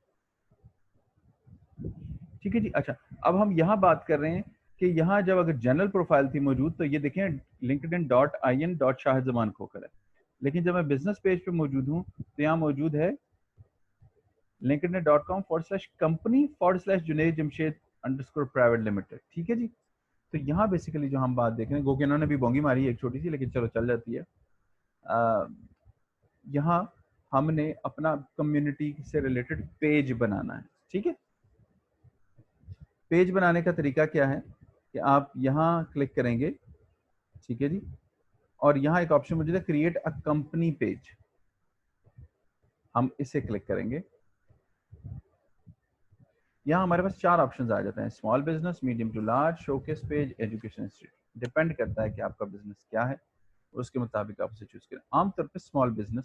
ठीक है जी। अच्छा, अब हम यहाँ बात कर रहे हैं कि यहाँ जब अगर जनरल प्रोफाइल थी मौजूद, तो ये देखें linkedin.in.shahid-zaman खोकर है, लेकिन जब मैं बिजनेस पेज पे मौजूद हूँ तो यहाँ मौजूद है linkedin.com/company/Junaid-Jamshed_private limited। ठीक है जी। तो यहाँ बेसिकली जो हम बात देख रहे हैं, गो कि इन्होंने भी बोंगी मारी है एक छोटी सी, लेकिन चलो चल जाती है। यहाँ हमने अपना कम्युनिटी से रिलेटेड पेज बनाना है। ठीक है, पेज बनाने का तरीका क्या है कि आप यहाँ क्लिक करेंगे, ठीक है जी, और यहाँ एक ऑप्शन मौजूद है क्रिएट अ कंपनी पेज, हम इसे क्लिक करेंगे। यहाँ हमारे पास 4 ऑप्शंस आ जाते हैं, small business, medium to large, showcase page, education institute. Depend करता है कि आपका बिजनेस क्या है, उसके मुताबिक आप उसे चूज करें। आमतौर पे स्मॉल बिजनेस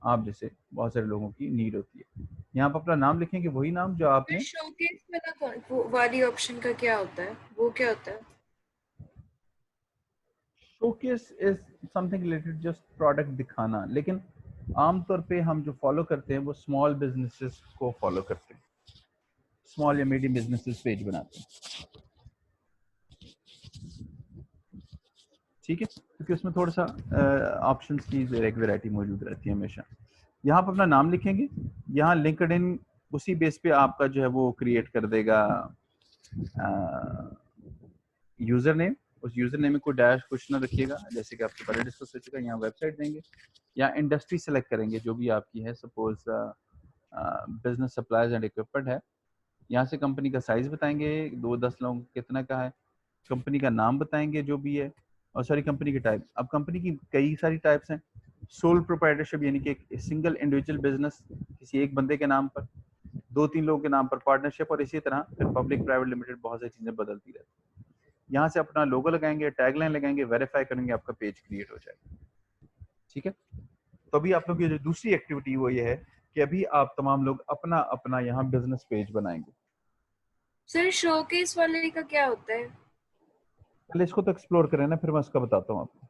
आप जैसे बहुत सारे लोगों की नीड होती है। यहाँ पर अपना नाम लिखेंगे, वही नाम जो आपने शोकेस वाला वो वाली ऑप्शन का क्या होता है, वो क्या होता है? Showcase is something related, just product दिखाना, लेकिन आमतौर पे हम जो फॉलो करते हैं वो स्मॉल बिजनेसेस को फॉलो करते हैं, स्मॉल या मीडियम बिजनेसेस पेज बनाते हैं, ठीक है, क्योंकि उसमें थोड़ा सा ऑप्शंस की एक वैरायटी मौजूद रहती है हमेशा। यहाँ पर अपना नाम लिखेंगे, यहाँ लिंक्डइन उसी बेस पे आपका जो है वो क्रिएट कर देगा यूजर नेम। उस यूजर नेम में कोई डैश कुछ ना रखिएगा, जैसे कि आपके पहले डिस्कस हो चुका है। यहाँ वेबसाइट देंगे या इंडस्ट्री सेलेक्ट करेंगे जो भी आपकी है, suppose business supplies and equipment है। यहाँ से कंपनी का साइज बताएंगे, 2-10 लोग कितना का है, कंपनी का नाम बताएंगे जो भी है, और सारी कंपनी की टाइप। अब कंपनी की कई सारी टाइप्स हैं, सोल प्रोप्राइटरशिप यानी कि एक सिंगल इंडिविजुअल बिजनेस किसी एक बंदे के नाम पर, 2-3 लोगों के नाम पर पार्टनरशिप, और इसी तरह फिर पब्लिक प्राइवेट लिमिटेड, बहुत सारी चीजें बदलती रहती हैं। यहाँ से अपना लोगो लगाएंगे, टैगलाइन लगाएंगे, वेरीफाई करेंगे, आपका पेज क्रिएट हो जाएगा, ठीक है। तो अभी आप लोग की जो दूसरी एक्टिविटी वो ये है कि अभी आप तमाम लोग अपना अपना यहाँ बिजनेस पेज बनाएंगे। सर शोकेस वाले का क्या होता है? पहले इसको तो एक्सप्लोर करें ना, फिर मैं उसका बताता हूँ आपको,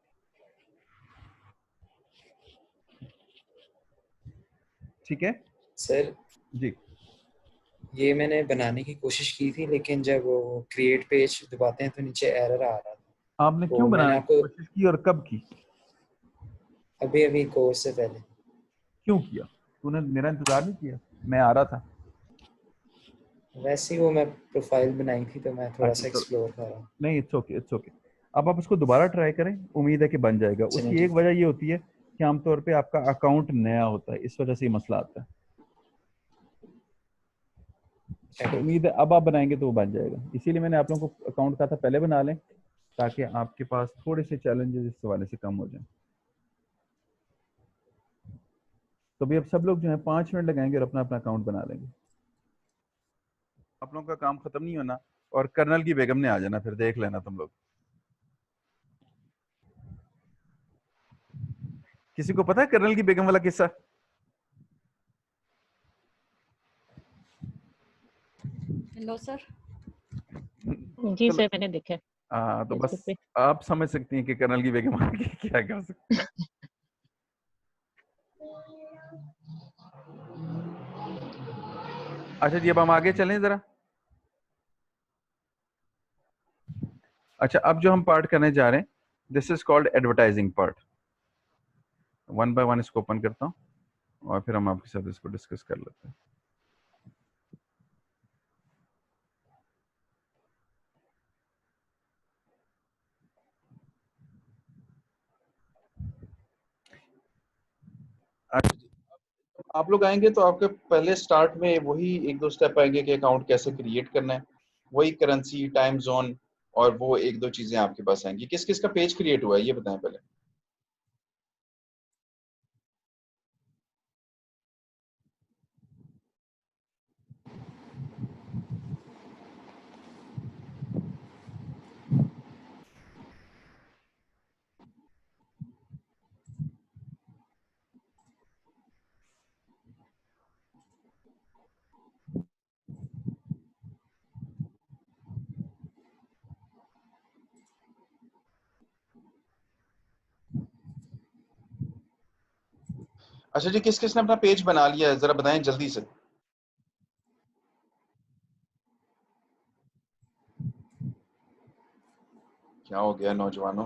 ठीक है सर जी। ये मैंने बनाने की कोशिश की थी, लेकिन जब वो क्रिएट पेज दबाते हैं तो नीचे एरर आ रहा था। आपने तो क्यों मैंने बनाने की आपको कोशिश की और कब की? अभी अभी कोर्स से पहले। क्यों किया? तूने मेरा इंतजार नहीं किया? मैं आ रहा था। वैसे ही वो मैं प्रोफाइल बनाई थी तो मैं थोड़ा अच्छा, सा एक्सप्लोर कर रहा हूँ। नहीं, इट्स ओके, इट्स ओके। अब आप इसको दोबारा ट्राई करें, उम्मीद है कि बन जाएगा। चलिए उसकी एक ठीक। वजह ये होती है कि आमतौर पे आपका अकाउंट नया होता है, इस वजह से ये मसला आता है। तो चलिए। उम्मीद है अब आप बनाएंगे तो वो बन जाएगा। इसीलिए मैंने आप लोगों को अकाउंट कहा था पहले बना लें, ताकि आपके पास थोड़े से चैलेंजेस इस हवाले से कम हो जाएं। तो भी अब सब लोग जो है 5 मिनट लगाएंगे और अपना अपना अकाउंट बना लेंगे। आप लोगों का काम खत्म नहीं होना, और कर्नल की बेगम ने आ जाना, फिर देख लेना तुम लोग। किसी को पता है कर्नल की बेगम वाला किस्सा? No sir. जी चलो, सर, मैंने देखा है तो बस फेसबुक पे। आप समझ सकती हैं कि कर्नल की बेगम आके क्या कर सकती है। अच्छा जी, अब हम आगे चलें जरा। अच्छा, अब जो हम पार्ट करने जा रहे हैं, this is called advertising part. One by one इसको ओपन करता हूँ और फिर हम आपके साथ इसको डिस्कस कर लेते हैं। अच्छा जी, आप लोग आएंगे तो आपके पहले स्टार्ट में वही 1-2 स्टेप आएंगे कि अकाउंट कैसे क्रिएट करना है, वही करेंसी, टाइम जोन, और वो 1-2 चीजें आपके पास आएंगी। किस किस का पेज क्रिएट हुआ है ये बताएं पहले। अच्छा जी, किस किस ने अपना पेज बना लिया है जरा बताएं जल्दी से। क्या हो गया नौजवानों,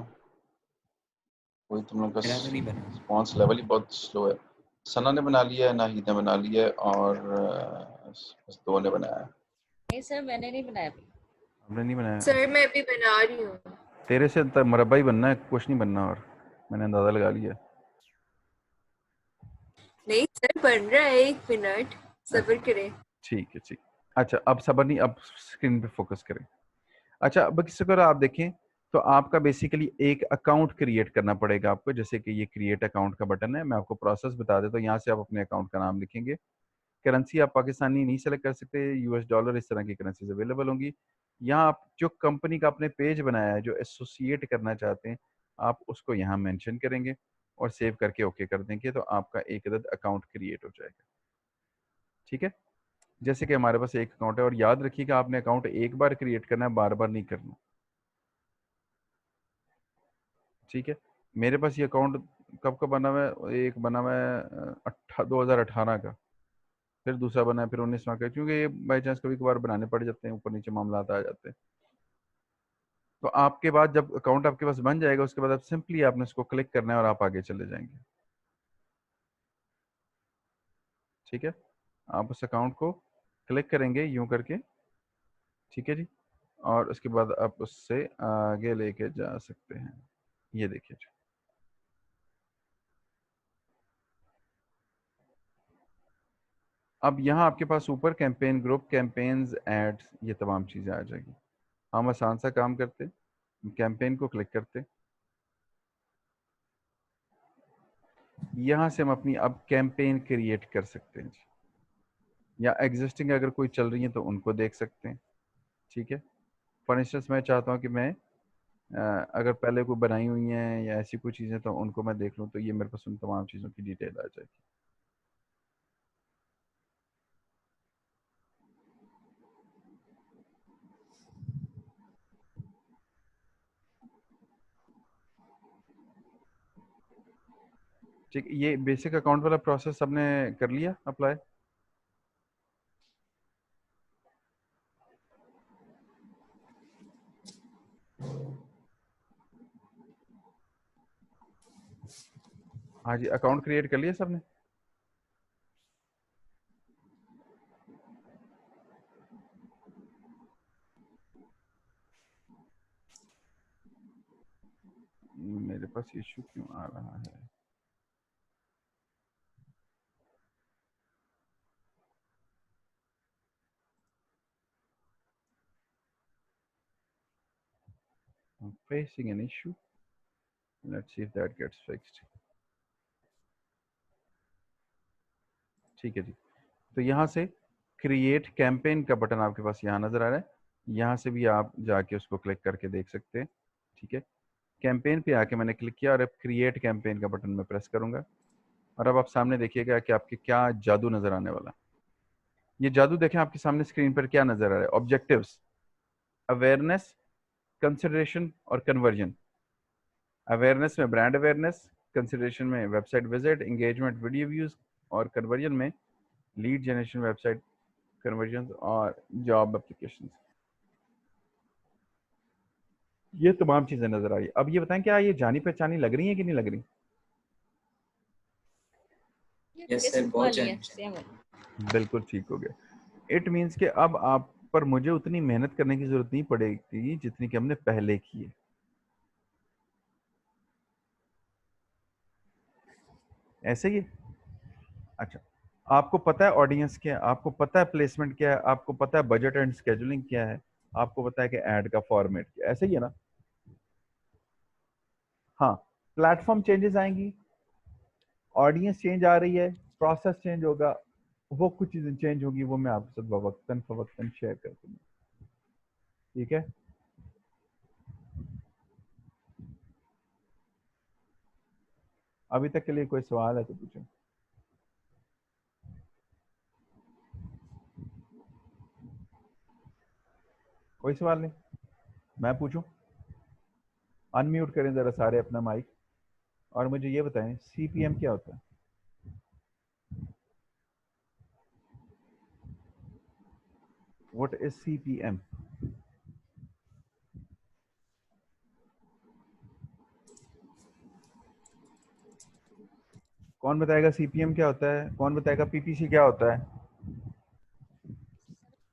कोई तुम लोग का मेरा तो नहीं बना। रिस्पॉन्स लेवल ही बहुत स्लो है। सना ने बना लिया है, नाहिद ने बना लिया है, और बस 2 ने बनाया है। नहीं सर, मैंने नहीं बनाया अभी। हमने नहीं बनाया। सर मैं भी बना रही हूँ। तेरे से तो मुरब्बा ही बनना है, कुछ नहीं बनना, और मैंने अंदाजा लगा लिया। नहीं सर बन रहा है, 1 मिनट सब्र करें। ठीक है, ठीक। अच्छा, अब सबर नहीं, अब स्क्रीन पे फोकस करें। अच्छा, अब किसी को आप देखें तो आपका बेसिकली एक अकाउंट क्रिएट करना पड़ेगा आपको। जैसे कि ये क्रिएट अकाउंट का बटन है, मैं आपको प्रोसेस बता देता हूँ। यहाँ से आप अपने अकाउंट का नाम लिखेंगे। करेंसी आप पाकिस्तानी नहीं सेलेक्ट कर सकते, यूएस डॉलर, इस तरह की करेंसीज अवेलेबल होंगी। यहाँ आप जो कंपनी का आपने पेज बनाया है, जो एसोसिएट करना चाहते हैं, आप उसको यहाँ मेंशन करेंगे और सेव करके ओके कर देंगे, तो आपका एक अदद अकाउंट क्रिएट हो जाएगा। ठीक है, जैसे कि हमारे पास एक अकाउंट है, और याद रखिएगा आपने अकाउंट एक बार क्रिएट करना है, बार बार नहीं करना। ठीक है, मेरे पास ये अकाउंट कब का बना हुआ है? एक बना हुआ है 2018 का, फिर दूसरा बना है फिर 19वां का, क्योंकि ये बाई चांस कभी कभार बनाने पड़ जाते हैं, ऊपर नीचे मामला आ जाते हैं। तो आपके बाद जब अकाउंट आपके पास बन जाएगा उसके बाद आप सिंपली आपने इसको क्लिक करना है और आप आगे चले जाएंगे। ठीक है, आप उस अकाउंट को क्लिक करेंगे यूं करके, ठीक है जी, और उसके बाद आप उससे आगे लेके जा सकते हैं। ये देखिए जी, अब यहाँ आपके पास ऊपर कैंपेन ग्रुप, कैंपेन्स, एड्स, ये तमाम चीज़ें आ जाएगी। हम आसान सा काम करते, कैंपेन को क्लिक करते, यहाँ से हम अपनी अब कैंपेन क्रिएट कर सकते हैं जी, या एग्जिस्टिंग अगर कोई चल रही है तो उनको देख सकते हैं। ठीक है, फॉर इंस्टेंस मैं चाहता हूँ कि मैं अगर पहले कोई बनाई हुई हैं या ऐसी कोई चीज़ें तो उनको मैं देख लूँ, तो ये मेरे पास उन तमाम चीज़ों की डिटेल आ जाएगी। ठीक, ये बेसिक अकाउंट वाला प्रोसेस सबने कर लिया अप्लाई? हाँ जी, अकाउंट क्रिएट कर लिया सबने? मेरे पास इशू क्यों आ रहा है? I'm facing an issue. Let's see if that gets fixed. ठीक है जी, तो यहाँ से क्रिएट कैंपेन का बटन आपके पास यहाँ नजर आ रहा है, यहाँ से भी आप जाके उसको क्लिक करके देख सकते हैं। ठीक है, कैंपेन पे आके मैंने क्लिक किया और अब क्रिएट कैंपेन का बटन मैं प्रेस करूंगा, और अब आप सामने देखिएगा कि आपके क्या जादू नजर आने वाला। ये जादू देखें आपके सामने स्क्रीन पर क्या नजर आ रहा है। ऑब्जेक्टिव्स, अवेयरनेस, कंसिडरेशन और कन्वर्जन। अवेयरनेस में ब्रांड अवेयरनेस, कंसिडरेशन में website visit, engagement video views, और कन्वर्जन में लीड जनरेशन, वेबसाइट कन्वर्जन और जॉब एप्लीकेशन। ये तमाम चीजें नजर आ रही है। अब ये बताएं क्या ये जानी पहचानी लग रही है कि नहीं लग रही? यस सर, फेसबुक बहुत वाली है, जानी सेम है। बिल्कुल ठीक हो गया। इट मीन्स कि अब आप पर मुझे उतनी मेहनत करने की जरूरत नहीं पड़ेगी जितनी कि हमने पहले की है। ऐसे ही है? अच्छा, आपको पता है ऑडियंस क्या है, आपको पता है प्लेसमेंट क्या है, आपको पता है बजट एंड स्केजुलिंग क्या है, आपको पता है कि ऐड का फॉर्मेट क्या है, ऐसे ही है ना? हाँ, प्लेटफॉर्म चेंजेस आएंगी, ऑडियंस चेंज आ रही है, प्रोसेस चेंज होगा, वो कुछ चीजें चेंज होगी, वो मैं आपके साथ वक्तन फवक्तन शेयर कर दूंगा। ठीक है, अभी तक के लिए कोई सवाल है तो पूछो। कोई सवाल नहीं, मैं पूछूं? अनम्यूट करें जरा सारे अपना माइक, और मुझे ये बताएं सीपीएम क्या होता है? What is CPM? कौन बताएगा सीपीएम क्या होता है? कौन बताएगा पीपीसी क्या होता है?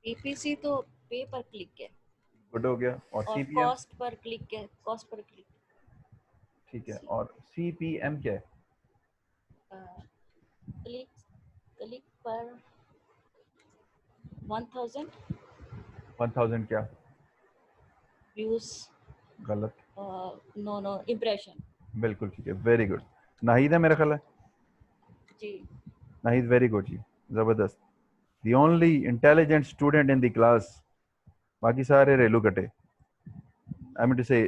पीपीसी तो पे पर क्लिक है, गुड हो गया। और और सीपीएम? कॉस्ट पर क्लिक है, कॉस्ट पर क्लिक। ठीक है, और सीपीएम क्या है? क्लिक क्लिक पर 1000 1000 क्या? व्यूज। गलत। No impression. बिल्कुल ठीक है, वेरी गुड। नाहिद है मेरा ख्याल है, जी। नाहिद वेरी गुड जी, जबरदस्त। The only intelligent student in the class, बाकी सारे रेलू कटे। आई मीन टू से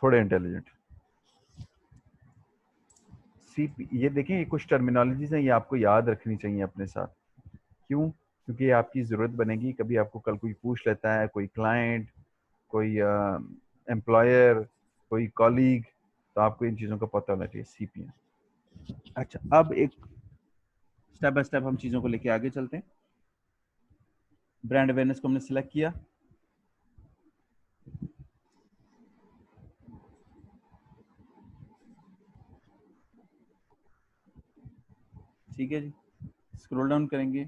थोड़े इंटेलिजेंट। ये देखें, ये कुछ टर्मिनोलॉजीज हैं, ये आपको याद रखनी चाहिए अपने साथ। क्यों? क्योंकि ये आपकी ज़रूरत बनेगी, कभी आपको कल कोई पूछ लेता है, कोई क्लाइंट, कोई एम्प्लॉयर, कोई कॉलीग, तो आपको इन चीज़ों का पता होना चाहिए, CPM। अच्छा, अब एक स्टेप बाय स्टेप हम चीज़ों को लेके आगे चलते हैं। ब्रांड अवेयरनेस को हमने सिलेक्ट किया, ठीक है जी। स्क्रॉल डाउन करेंगे,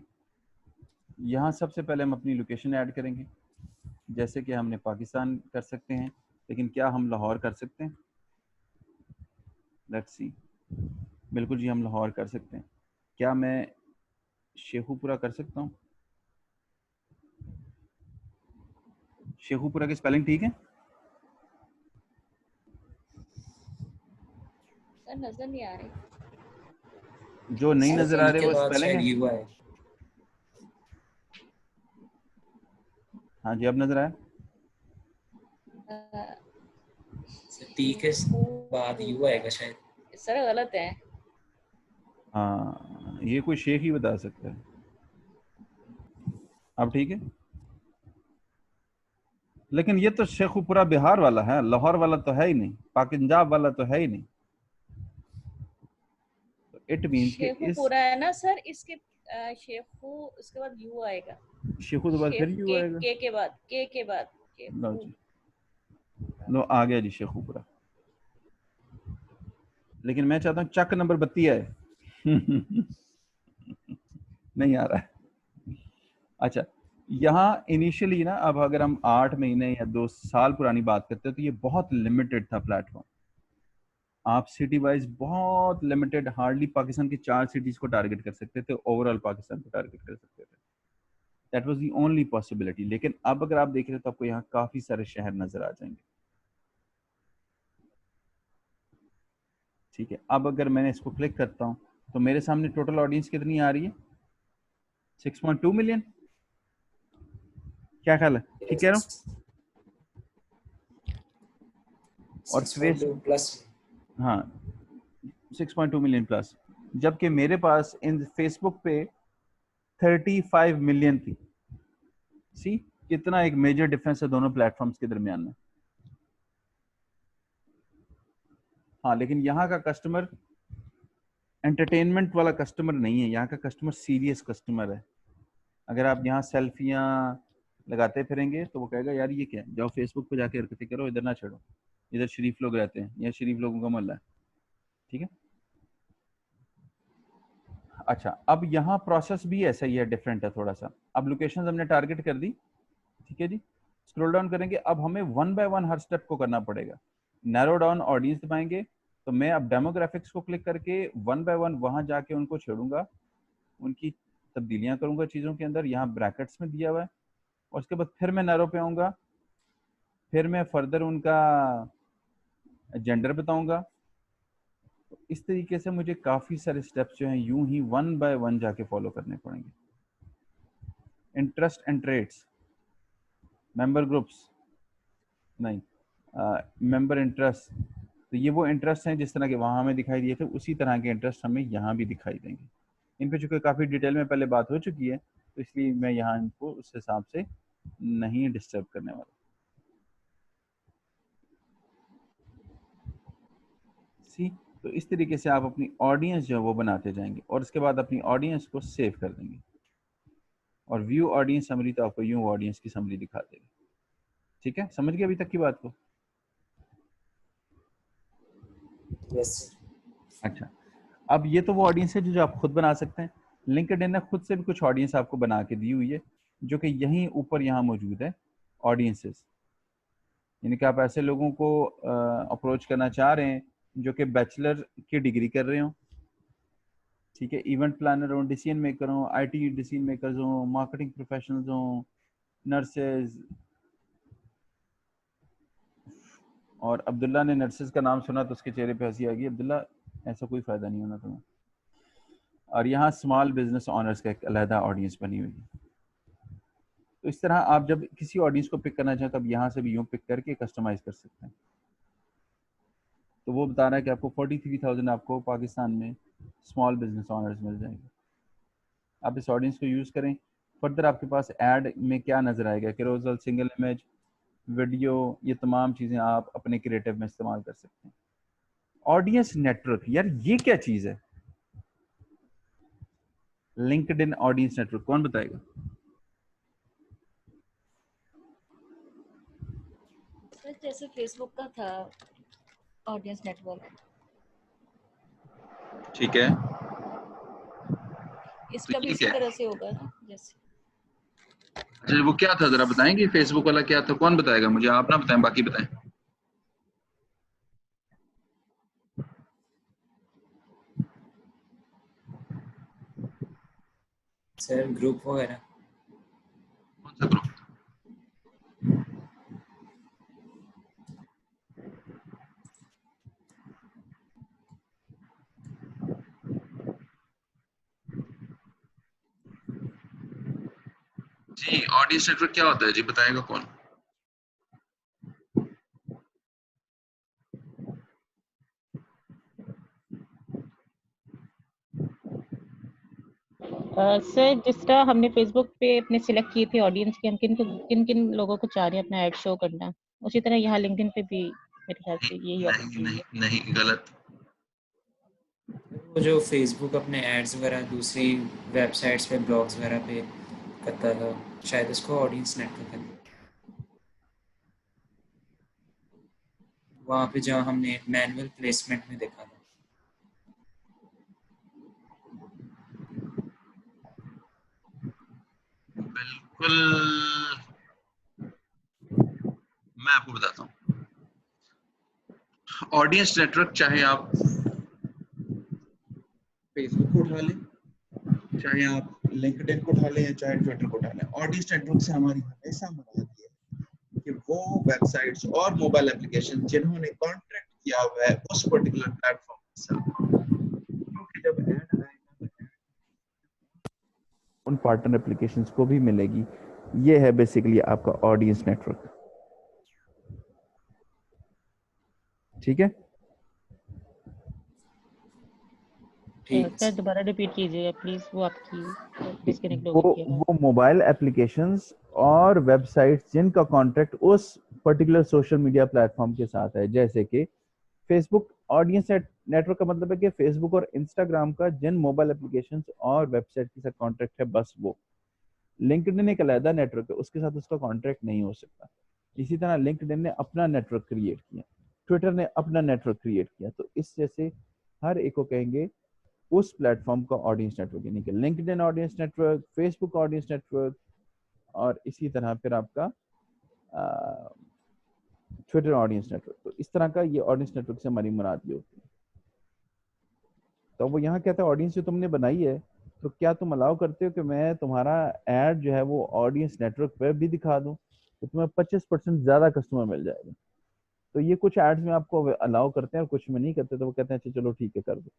यहाँ सबसे पहले हम अपनी लोकेशन ऐड करेंगे। जैसे कि हमने पाकिस्तान कर सकते हैं, लेकिन क्या हम लाहौर कर सकते हैं? Let's see. बिल्कुल जी, हम लाहौर कर सकते हैं। क्या मैं शेखुपुरा कर सकता हूँ? शेखुपुरा की स्पेलिंग ठीक है? सर नजर नहीं आ रही। जो नहीं सर नजर आ ई रहे के वो बाद स्पेलिंग शायद है। युवा है। हाँ जी, अब नजर आया। सर टी के बाद युवा आएगा शायद। सर गलत है। हाँ, ये कोई शेख ही बता सकता है। अब ठीक है, लेकिन ये तो शेखुपुरा बिहार वाला है, लाहौर वाला तो है ही नहीं, पंजाब वाला तो है ही नहीं। इट मीन्स कि शेखू इस पूरा है ना सर, इसके शेखू उसके बाद यू आएगा। शेखु के बाद फिर यू आएगा। के बाद के बाद लो शेखू। जी, लो आ गया जी शेखुपुरा। लेकिन मैं चाहता हूँ चक नंबर 32 आए। नहीं आ रहा है। अच्छा, यहाँ इनिशियली ना, अब अगर हम 8 महीने या 2 साल पुरानी बात करते हैं तो ये बहुत लिमिटेड था प्लेटफॉर्म। आप सिटी वाइज बहुत लिमिटेड, हार्डली पाकिस्तान की 4 सिटीज को टारगेट कर सकते थे, ओवरऑल पाकिस्तान को टारगेट कर सकते थे। That was the only possibility. लेकिन अब अगर आप देख रहे हो तो आपको यहाँ काफी सारे शहर नजर आ जाएंगे। ठीक है, अब अगर मैंने इसको क्लिक करता हूँ तो मेरे सामने टोटल ऑडियंस कितनी आ रही है? 6.2 मिलियन। क्या ख्याल है, ठीक कह रहा हूँ? और फेस, प्लस। हाँ, 6.2 मिलियन प्लस, जबकि मेरे पास इन फेसबुक पे 35 मिलियन थी। सी कितना एक मेजर डिफरेंस है दोनों प्लेटफॉर्म्स के दरमियान में। हाँ, लेकिन यहाँ का कस्टमर एंटरटेनमेंट वाला कस्टमर नहीं है, यहाँ का कस्टमर सीरियस कस्टमर है। अगर आप यहाँ सेल्फियाँ लगाते फिरेंगे तो वो कहेगा यार ये क्या है, जाओ फेसबुक पे जाके हरकतें करो, इधर ना छेड़ो, इधर शरीफ लोग रहते हैं, यहाँ शरीफ लोगों का मोहल्ला है। ठीक है। अच्छा, अब यहाँ प्रोसेस भी ऐसा ही है, डिफरेंट है थोड़ा सा। अब लोकेशन हमने टारगेट कर दी, ठीक है जी। स्क्रॉल डाउन करेंगे, अब हमें 1 बाय 1 हर स्टेप को करना पड़ेगा। नैरो डाउन ऑडियंस दबाएंगे तो मैं अब डेमोग्राफिक्स को क्लिक करके 1 बाय 1 वहां जाके उनको छेड़ूंगा, उनकी तब्दीलियां करूंगा चीज़ों के अंदर, यहाँ ब्रैकेट्स में दिया हुआ है। और उसके बाद फिर मैं नैरो पे आऊँगा, फिर मैं फर्दर उनका जेंडर बताऊंगा। तो इस तरीके से मुझे काफ़ी सारे स्टेप्स जो हैं यूं ही 1 बाय 1 जाके फॉलो करने पड़ेंगे। Interest and trades, member groups नहीं, मेंबर इंटरेस्ट, तो ये वो इंटरेस्ट हैं जिस तरह के वहाँ हमें दिखाई दिए थे, उसी तरह के इंटरेस्ट हमें यहाँ भी दिखाई देंगे। इन पे चूँकि काफ़ी डिटेल में पहले बात हो चुकी है तो इसलिए मैं यहाँ इनको उस हिसाब से नहीं डिस्टर्ब करने वाला। सी, तो इस तरीके से आप अपनी ऑडियंस जो है वो बनाते जाएंगे और उसके बाद अपनी ऑडियंस को सेव कर देंगे। और व्यू ऑडियंस समरी तो आपको यूँ ऑडियंस की समरी दिखा देगी। ठीक है, समझ गए अभी तक की बात को? यस। अच्छा, अब ये तो वो ऑडियंस है जो आप खुद बना सकते हैं। लिंक्डइन ने खुद से भी कुछ ऑडियंस आपको बना के दी हुई है जो कि यहीं ऊपर यहाँ मौजूद है, ऑडियंसेस। यानी कि आप ऐसे लोगों को अप्रोच करना चाह रहे हैं जो कि बैचलर की डिग्री कर रहे हो, ठीक है, इवेंट प्लानर हो, डिसीजन मेकर हो, आईटी डिसीजन मेकर्स हो, मार्केटिंग प्रोफेशनल्स हो, नर्सेज। और अब्दुल्ला ने नर्सेज का नाम सुना तो उसके चेहरे पे हंसी आ गई। अब्दुल्ला, ऐसा कोई फ़ायदा नहीं होना तुम्हें। और यहाँ स्मॉल बिजनेस ऑनर्स का एक अलहदा ऑडियंस बनी हुई है। तो इस तरह आप जब किसी ऑडियंस को पिक करना चाहें तो आप यहाँ से भी यूँ पिक करके कस्टमाइज़ कर सकते हैं। तो वो बता रहा है कि आपको 43,000 आपको पाकिस्तान में स्मॉल बिजनेस ऑनर्स मिल जाएंगे। आप इस ऑडियंस को यूज़ करें। फर्दर आपके पास ऐड में क्या नज़र आएगा, कैरोसेल, सिंगल इमेज, वीडियो, ये तमाम चीज़ें आप अपने क्रिएटिव में इस्तेमाल कर सकते हैं। ऑडियंस नेटवर्क, यार ये क्या चीज है? लिंक्डइन ऑडियंस नेटवर्क कौन बताएगा? सर जैसे फेसबुक का था ऑडियंस नेटवर्क, ठीक है, इसका भी ये इसी क्या है? तरह से होगा ना जैसे। अच्छा वो क्या था, जरा बताएंगे फेसबुक वाला क्या था? कौन बताएगा मुझे? आप ना बताएं, बाकी बताएं। सर ग्रुप वगैरह। कौन सा ग्रुप? जी ऑडियंस नेटवर्क क्या होता है जी, बताएगा कौन? सर जिस तरह हमने फेसबुक पे अपने सिलेक्ट की थी ऑडियंस की, हम किन किन लोगों को चाह रहे हैं अपना ऐड शो करना, उसी तरह यहाँ लिंक्डइन पे भी मेरे ख्याल से यही नहीं अपॉर्चुनिटी नहीं है। नहीं, गलत। वो जो फेसबुक अपने एड्स वगैरह दूसरी वेबसाइट्स पे, ब्लॉग्स वगैरह पे करता था, शायद उसको ऑडियंस नेटवर्क है। वहाँ पे जहाँ हमने मैनुअल प्लेसमेंट में देखा था। बिल्कुल, मैं आपको बताता हूँ। ऑडियंस नेटवर्क चाहे आप फेसबुक को उठा लें, चाहे आप लिंक्डइन को उठा लें, या चाहे ट्विटर को उठा लें, ऑडियंस नेटवर्क से हमारी हमेशा मुराद ये है कि वो वेबसाइट्स और मोबाइल एप्लीकेशन जिन्होंने कॉन्ट्रैक्ट किया हुआ है उस पर्टिकुलर प्लेटफॉर्म के साथ, क्योंकि जब ऐड आएगा तो उन पार्टनर एप्लीकेशंस को भी मिलेगी। ये है बेसिकली आपका ऑडियंस नेटवर्क। ठीक है, ठीक सर दोबारा रिपीट कीजिएगा प्लीज, वो आपकी डिस्कनेक्ट हो वो गई थी। वो मोबाइल एप्लीकेशंस और वेबसाइट्स जिनका कॉन्ट्रैक्ट उस पर्टिकुलर सोशल मीडिया प्लेटफॉर्म के साथ है, जैसे कि फेसबुक ऑडियंस नेटवर्क का मतलब है कि फेसबुक और इंस्टाग्राम का जिन मोबाइल एप्लीकेशंस और वेबसाइट के साथ कॉन्ट्रैक्ट है, बस वो। लिंक्डइन एक अलग नेटवर्क है, उसके साथ उसका कॉन्ट्रैक्ट नहीं हो सकता। इसी तरह लिंक्डइन ने अपना नेटवर्क क्रिएट किया, ट्विटर ने अपना नेटवर्क क्रिएट किया, तो इस जैसे हर एक को कहेंगे उस प्लेटफॉर्म का ऑडियंस नेटवर्क, यानी कि LinkedIn audience network, Facebook audience network, और इसी तरह फिर आपका ट्विटर ऑडियंस नेटवर्क। तो इस तरह का ये ऑडियंस नेटवर्क से हमारी मुराद ये होती है। तो वो यहाँ कहता है ऑडियंस जो तुमने बनाई है, तो क्या तुम अलाउ करते हो कि मैं तुम्हारा एड जो है वो ऑडियंस नेटवर्क पे भी दिखा दूं, तो तुम्हें 25% ज्यादा कस्टमर मिल जाएगा। तो ये कुछ एड्स में आपको अलाउ करते हैं और कुछ में नहीं करते, तो वो कहते हैं अच्छा चलो ठीक है कर दो।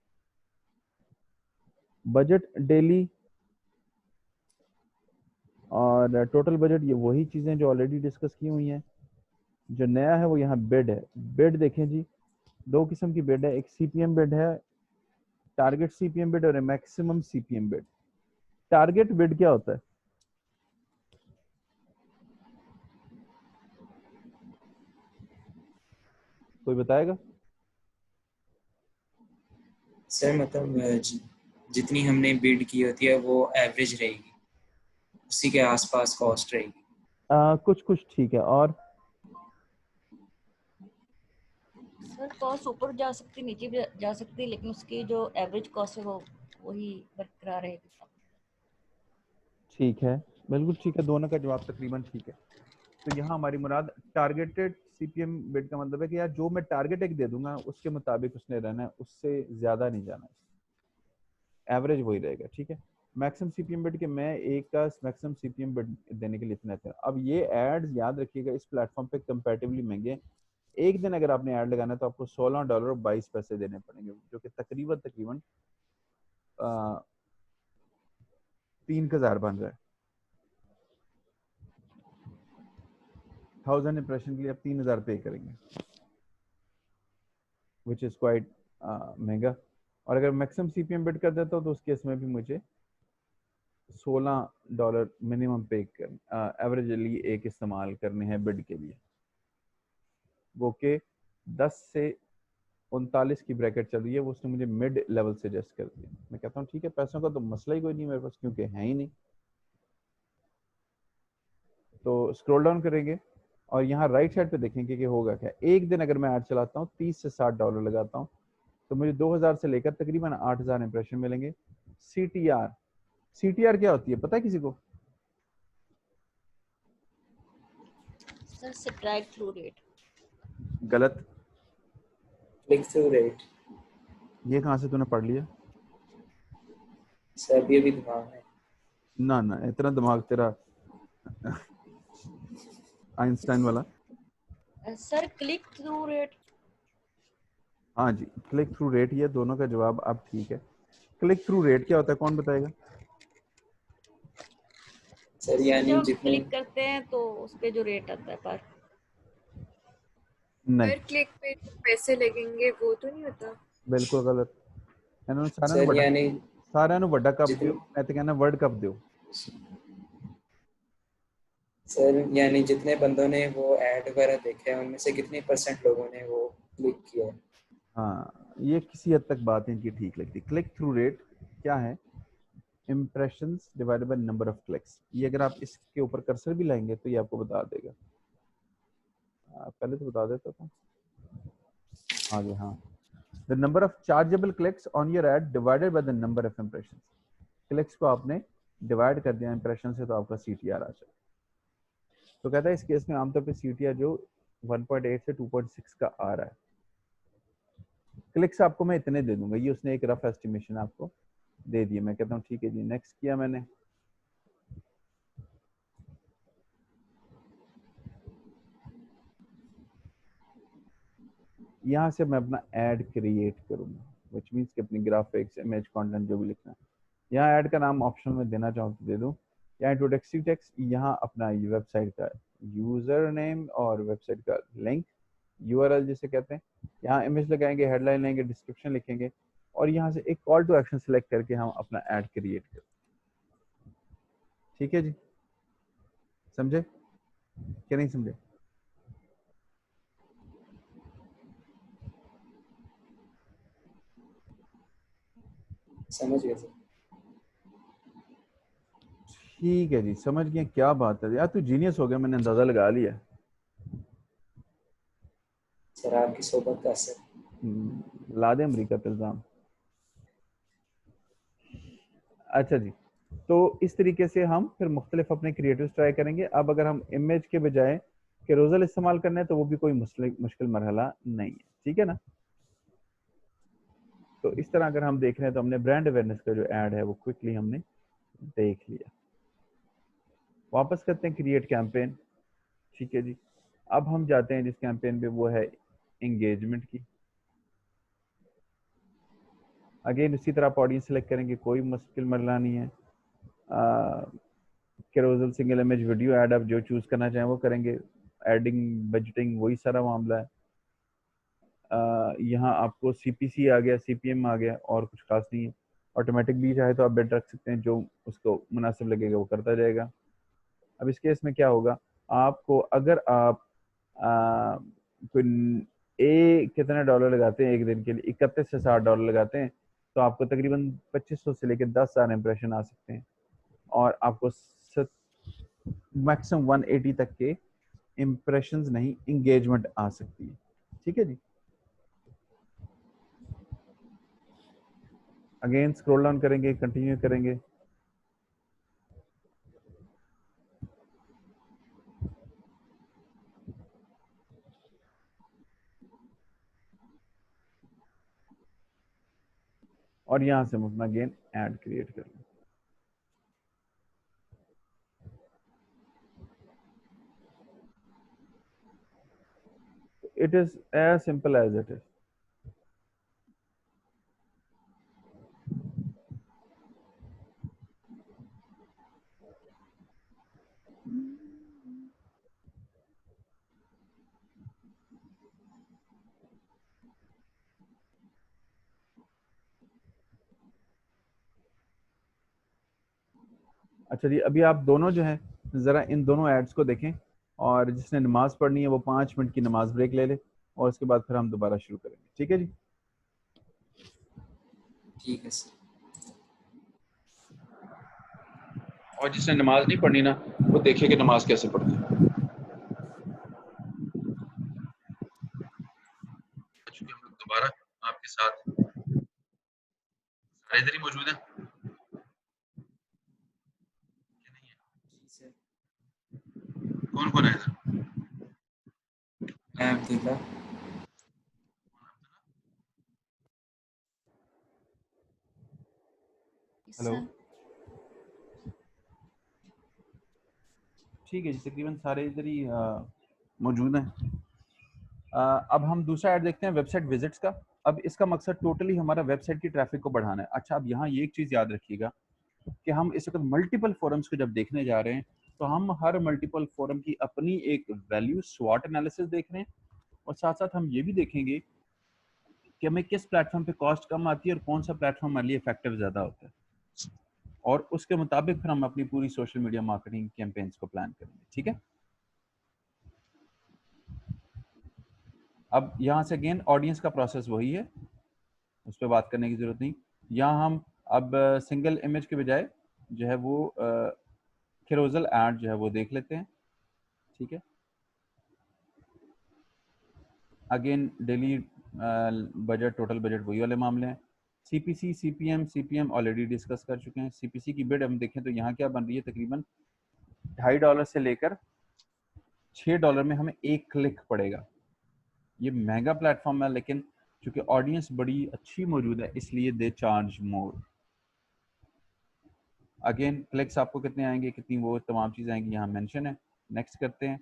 बजट डेली और टोटल बजट, ये वही चीजें जो ऑलरेडी डिस्कस की हुई हैं। जो नया है वो यहाँ बिड है। बिड देखें जी, दो किस्म की बिड है, एक सीपीएम बिड है, टारगेट सीपीएम बिड, और maximum CPM bid. Target bid क्या होता है, कोई बताएगा? सर मतलब जितनी हमने बिल्ड की होती है वो एवरेज रहेगी, उसी के आसपास कॉस्ट रहेगी। कुछ कुछ ठीक है, और सर कॉस्ट ऊपर जा सकती, नीचे भी जा सकती, लेकिन उसकी जो एवरेज कॉस्ट है वो वही बरकरार रहेगी। ठीक है, बिल्कुल ठीक है, दोनों का जवाब तकरीबन ठीक है। तो यहाँ हमारी मुराद टारगेटेड सीपीएम बिड का मतलब है कि यार जो मैं टारगेट एक दे दूंगा उसके मुताबिक उसने रहना है, उससे ज्यादा नहीं जाना है, एवरेज वही रहेगा। ठीक है, मैक्सिमम सीपीएम बिड के मैं एक का मैक्सिमम सीपीएम बिड देने के लिए इतना था। अब ये एड्स याद रखिएगा इस प्लेटफॉर्म पे कंपैरेटिवली महंगे। एक दिन अगर आपने ऐड लगाना है तो आपको $16.22 देने पड़ेंगे, जो कि तकरीबन तकरीबन 3,000 बन रहा है। 1000 इंप्रेशन के लिए आप 3,000 पे करेंगे, विच इज क्वाइट महंगा। और अगर मैक्सिमम सीपीएम बिड कर देता हूँ तो उस केस में भी मुझे $16 मिनिमम पे कर एवरेजली एक इस्तेमाल करने हैं बिड के लिए, वो के 10 से 39 की ब्रैकेट चल रही है, वो उसने मुझे मिड लेवल सजेस्ट कर दिया। मैं कहता हूँ ठीक है, पैसों का तो मसला ही कोई नहीं मेरे पास, क्योंकि है ही नहीं। तो स्क्रॉल डाउन करेंगे और यहाँ राइट साइड पे देखेंगे कि होगा क्या। एक दिन अगर मैं ऐड चलाता हूँ, 30 से 60 डॉलर लगाता हूँ, तो मुझे 2000 से लेकर तकरीबन 8000 इंप्रेशन मिलेंगे। CTR, CTR क्या होती है पता है किसी को? Sir subscribe through rate. गलत। Click through rate. ये कहाँ से तूने पढ़ लिया? सर ये भी दिमाग है। ना ना, इतना दिमाग तेरा आइंस्टाइन वाला। Sir click through rate. हाँ जी, क्लिक थ्रू रेट, ये दोनों का जवाब अब ठीक है। क्लिक थ्रू रेट क्या होता है, कौन बताएगा? सर यानी जब जितने क्लिक करते हैं तो उस पे जो रेट आता है पर नहीं, क्लिक पे जो पैसे लगेंगे वो तो नहीं होता। बिल्कुल गलत। इन्होंने सर यानी सारा वड्डा कप जितने दियो, मैं तो कहना वर्ल्ड कप दियो। सर यानी जितने बंदों ने वो ऐड वगैरह देखे हैं उनमें से कितने % लोगों ने वो क्लिक किया है। हाँ, ये किसी हद तक बात इनकी ठीक लगती। क्लिक थ्रू रेट क्या है? Impressions divided by number of clicks. ये अगर आप इसके ऊपर कर्सर भी लाएंगे तो ये आपको बता देगा। पहले तो बता देता था आगे। हाँ, the number of chargeable clicks on your add divided by the number of impressions. Clicks को आपने डिवाइड कर दिया इम्प्रेशन से, तो आपका CTR आ जाए। तो कहता है इस केस में आमतौर पे CTR जो 1.8 से 2.6 का आ रहा है। क्लिक्स आपको मैं इतने दे दूंगा, ये उसने एक रफ एस्टिमेशन आपको दे दिया। मैं कहता हूँ ठीक है जी, नेक्स्ट किया मैंने। यहाँ से मैं अपना एड क्रिएट करूंगा, विच मीन्स कि अपनी ग्राफिक्स, इमेज, कंटेंट जो भी लिखना है। यहाँ ऐड का नाम ऑप्शन में देना चाहूँ तो दे दूँ। यहाँ इंट्रोडक्टरी टेक्स्ट, यहाँ अपना वेबसाइट का यूजर नेम और वेबसाइट का लिंक, URL जिसे कहते हैं। यहाँ इमेज लगाएंगे, हेडलाइन लेंगे, डिस्क्रिप्शन लिखेंगे और यहाँ से एक कॉल टू एक्शन सेलेक्ट करके हम अपना ऐड क्रिएट करें। ठीक है जी, समझे क्या नहीं समझे? समझ गए सर। ठीक है जी, समझ गए। क्या बात है यार, तू जीनियस हो गया, मैंने अंदाजा लगा लिया। सर आपकी सोबत का असर। ला दे अमरीका पे इल्जाम। अच्छा जी, तो इस तरीके से हम फिर मुख्तलिफ अपने क्रिएटिव ट्राई करेंगे। अब अगर हम इमेज के बजाय कैरोसेल इस्तेमाल करना है तो वो भी कोई मुश्किल मरहला नहीं है, ठीक है ना। तो इस तरह अगर हम देख रहे हैं तो हमने ब्रांड अवेयरनेस का जो ऐड है वो क्विकली हमने देख लिया। वापस करते हैं क्रिएट कैंपेन। ठीक है जी, अब हम जाते हैं जिस कैंपेन पे, वो है एंगेजमेंट की। अगेन उसी तरह आप ऑडियंस सेलेक्ट करेंगे, कोई मुश्किल मरला नहीं है। Carousel, single image, video add, आप जो चूज करना चाहें वो करेंगे। एडिंग, बजटिंग, वही सारा मामला है। यहाँ आपको CPC आ गया, CPM आ गया, और कुछ खास नहीं है। ऑटोमेटिक भी चाहे तो आप बेट रख सकते हैं, जो उसको मुनासिब लगेगा वो करता जाएगा। अब इस केस में क्या होगा, आपको अगर आप कोई कितने डॉलर लगाते हैं एक दिन के लिए, 31 से 60 डॉलर लगाते हैं, तो आपको तकरीबन 2500 से लेकर 10,000 इंप्रेशन आ सकते हैं और आपको मैक्सिमम 180 तक के इंप्रेशंस नहीं, इंगेजमेंट आ सकती है। ठीक है जी, अगेन स्क्रॉल डाउन करेंगे, कंटिन्यू करेंगे। और यहां से हम अपना अगेन ऐड क्रिएट कर लें। It is as simple as it is. अच्छा जी, अभी आप दोनों जो हैं ज़रा इन दोनों एड्स को देखें, और जिसने नमाज़ पढ़नी है वो 5 मिनट की नमाज ब्रेक ले ले और उसके बाद फिर हम दोबारा शुरू करेंगे। ठीक है जी। ठीक है सर। और जिसने नमाज नहीं पढ़नी ना, वो देखिए कि नमाज कैसे पढ़नी है। चूंकि हम लोग दोबारा आपके साथ सारे इधर ही मौजूद हैं कि नहीं है? जी सर। कौन कौन है इधर? मैं अब्दुल्ला। हेलो। सर ठीक है जी, तकरीबन सारे इधर ही मौजूद हैं। अब हम दूसरा ऐड देखते हैं, वेबसाइट विजिट्स का। अब इसका मकसद टोटली हमारा वेबसाइट की ट्रैफिक को बढ़ाना है। अच्छा, अब यहाँ ये एक चीज़ याद रखिएगा कि हम इस वक्त मल्टीपल फोरम्स को जब देखने जा रहे हैं तो हम हर मल्टीपल फोरम की अपनी एक वैल्यू स्वॉट एनालिसिस देख रहे हैं, और साथ साथ हम ये भी देखेंगे कि हमें किस प्लेटफॉर्म पे कॉस्ट कम आती है और कौन सा प्लेटफॉर्म हमारे लिए इफेक्टिव ज़्यादा होता है, और उसके मुताबिक फिर हम अपनी पूरी सोशल मीडिया मार्केटिंग कैंपेन्स को प्लान करेंगे। ठीक है। अब यहाँ से अगेन ऑडियंस का प्रोसेस वही है, उस पर बात करने की जरूरत नहीं। यहाँ हम अब सिंगल इमेज के बजाय जो है वो कैरोसेल ऐड जो है वो देख लेते हैं। ठीक है। Again daily budget, total budget वही वाले मामले हैं। सीपीसी, सीपीएम ऑलरेडी डिस्कस कर चुके हैं। सीपीसी की बिड हम देखें तो यहाँ क्या बन रही है, तकरीबन $2.5 से लेकर $6 में हमें एक क्लिक पड़ेगा। ये महंगा प्लेटफॉर्म है, लेकिन चूंकि ऑडियंस बड़ी अच्छी मौजूद है इसलिए they charge more. Again clicks आपको कितने आएंगे, कितनी, वो तमाम चीज़ें आएंगी, यहाँ मेंशन है। नेक्स्ट करते हैं।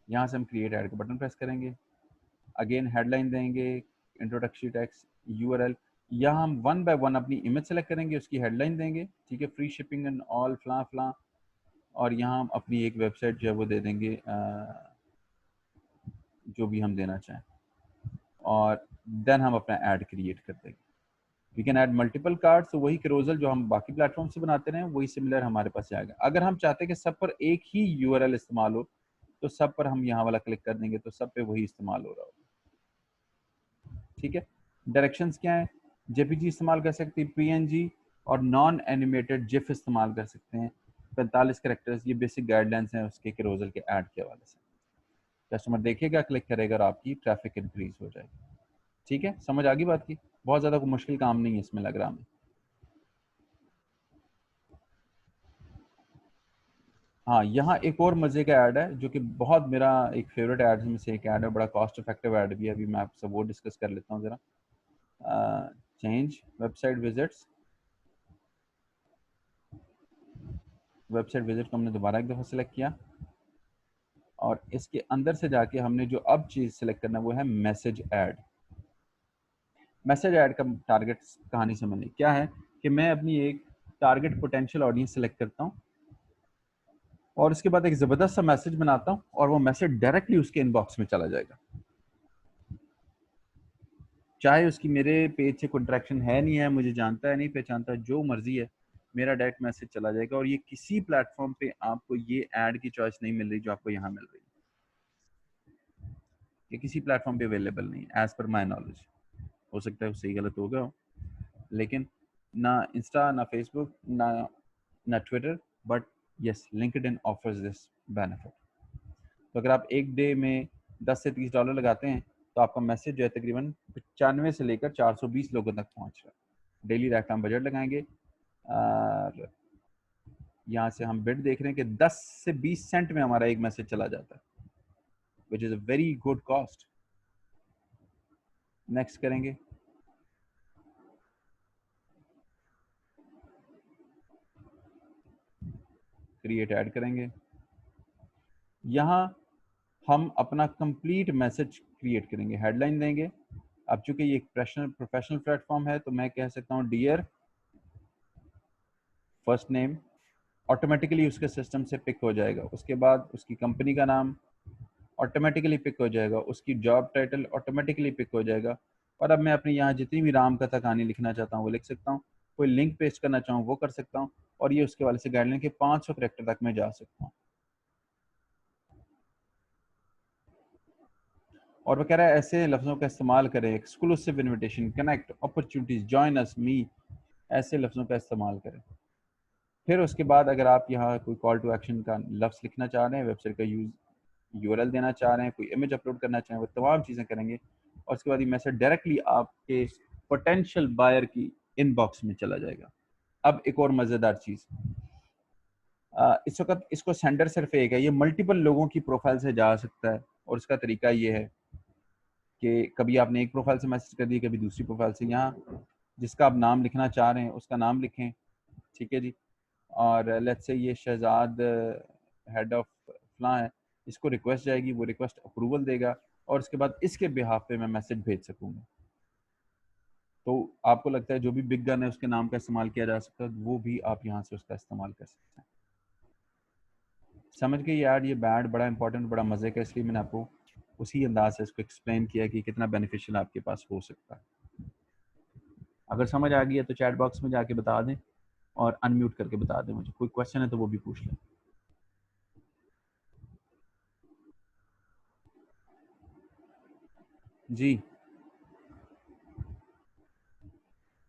यहाँ से हम क्रिएट ऐड का बटन प्रेस करेंगे। अगेन हेडलाइन देंगे, इंट्रोडक्टरी टेक्स्ट, यूआरएल। यहाँ हम वन बाय वन अपनी इमेज सेलेक्ट करेंगे, उसकी हेडलाइन देंगे। ठीक है, फ्री शिपिंग एंड ऑल फला फला। और यहाँ हम अपनी एक वेबसाइट जो है वो दे देंगे, जो भी हम देना चाहें, और देन हम अपना ऐड क्रिएट कर देंगे। We can add multiple cards, तो वही कैरोसेल जो हम बाकी प्लेटफॉर्म से बनाते रहे वही सिमिलर हमारे पास आएगा। अगर हम चाहते हैं कि सब पर एक ही यूआरएल इस्तेमाल हो तो सब पर हम यहाँ वाला क्लिक कर देंगे तो सब पे वही इस्तेमाल हो रहा होगा। ठीक है। डायरेक्शंस क्या है, जेपीजी इस्तेमाल कर सकते हैं, पीएनजी और नॉन एनिमेटेड जिफ इस्तेमाल कर सकते हैं। 45 कैरेक्टर्स, ये बेसिक गाइडलाइंस हैं उसके कैरोसेल के ऐड के हवाले से। कस्टमर देखेगा, क्लिक करेगा और आपकी ट्रैफिक इंक्रीज हो जाएगी। ठीक है, समझ आ गई बात की? बहुत ज़्यादा कोई मुश्किल काम नहीं है इसमें, लग रहा हमें। हाँ, यहाँ एक और मज़े का ऐड है जो कि बहुत मेरा एक फेवरेट ऐड में से एक ऐड है, बड़ा कॉस्ट इफेक्टिव ऐड भी है। अभी मैं आपसे वो डिस्कस कर लेता हूँ ज़रा। Change website visits. Website visit को हमने दोबारा एक दफ़ा सेलेक्ट किया, और इसके अंदर से जाके हमने जो अब चीज़ सेलेक्ट करना है वो है मैसेज ऐड। मैसेज ऐड का टारगेट कहानी समझनी क्या है कि मैं अपनी एक टारगेट पोटेंशियल ऑडियंस सेलेक्ट करता हूँ, और उसके बाद एक ज़बरदस्त सा मैसेज बनाता हूँ, और वो मैसेज डायरेक्टली उसके इनबॉक्स में चला जाएगा। चाहे उसकी मेरे पेज से कोई इंटरेक्शन है नहीं है, मुझे जानता है नहीं पहचानता, जो मर्जी है, मेरा डायरेक्ट मैसेज चला जाएगा। और ये किसी प्लेटफॉर्म पे आपको ये ऐड की चॉइस नहीं मिल रही जो आपको यहाँ मिल रही है। ये किसी प्लेटफॉर्म पे अवेलेबल नहीं, एज पर माई नॉलेज। हो सकता है सही गलत हो गया हो, लेकिन ना इंस्टा, ना फेसबुक, ना Twitter, but yes LinkedIn offers this benefit. तो अगर आप एक डे में $10 से $30 लगाते हैं तो आपका मैसेज जो है तकरीबन 95 से लेकर 420 लोगों तक पहुंच रहा है। डेली रेक्लाम बजट लगाएंगे, और यहाँ से हम बिड देख रहे हैं कि 10 से 20 सेंट में हमारा एक मैसेज चला जाता है, which is a very good cost. Next करेंगे। क्रिएट ऐड करेंगे। यहाँ हम अपना कंप्लीट मैसेज क्रिएट करेंगे, हेडलाइन देंगे। अब चूंकि ये एक प्रोफेशनल प्लेटफॉर्म है तो मैं कह सकता हूँ डियर फर्स्ट नेम, ऑटोमेटिकली उसके सिस्टम से पिक हो जाएगा। उसके बाद उसकी कंपनी का नाम ऑटोमेटिकली पिक हो जाएगा, उसकी जॉब टाइटल ऑटोमेटिकली पिक हो जाएगा। और अब मैं अपनी यहाँ जितनी भी राम कथा कहानी लिखना चाहता हूँ वो लिख सकता हूँ, कोई लिंक पेस्ट करना चाहूँ वो कर सकता हूँ, और ये उसके वाले से गाइडलाइन के 500 कैरेक्टर तक मैं जा सकता हूँ। और वो कह रहा है ऐसे लफ्ज़ों का इस्तेमाल करें, exclusive invitation, connect, opportunities, join us, me, ऐसे लफ्ज़ों का इस्तेमाल करें। फिर उसके बाद अगर आप यहाँ कोई कॉल टू एक्शन का लफ्ज़ लिखना चाह रहे हैं, वेबसाइट का यूआरएल देना चाह रहे हैं, कोई इमेज अपलोड करना चाहें, वो तमाम चीज़ें करेंगे और उसके बाद ये मैसेज डायरेक्टली आपके पोटेंशियल बायर की इनबॉक्स में चला जाएगा। अब एक और मज़ेदार चीज़, इस वक्त इसको सेंडर सिर्फ एक है, ये मल्टीपल लोगों की प्रोफाइल से जा सकता है और उसका तरीका ये है कि कभी आपने एक प्रोफाइल से मैसेज कर दिया, कभी दूसरी प्रोफाइल से। यहाँ जिसका आप नाम लिखना चाह रहे हैं उसका नाम लिखें, ठीक है जी। और लेट्स से ये शहजाद हेड ऑफ फलां है, इसको रिक्वेस्ट जाएगी, वो रिक्वेस्ट अप्रूवल देगा और उसके बाद इसके बिहाफ पे मैं मैसेज भेज सकूँगा। तो आपको लगता है जो भी बिग गन है उसके नाम का इस्तेमाल किया जा सकता है, वो भी आप यहाँ से उसका इस्तेमाल कर सकते हैं। समझ गए यार, ये बैड बड़ा इंपॉर्टेंट, बड़ा मज़े का, इसलिए मैंने आपको उसी अंदाज से इसको एक्सप्लेन किया कि कितना बेनिफिशियल आपके पास हो सकता है। अगर समझ आ गई है तो चैट बॉक्स में जाके बता दें और अनम्यूट करके बता दें मुझे। कोई क्वेश्चन है तो वो भी पूछ लें। जी,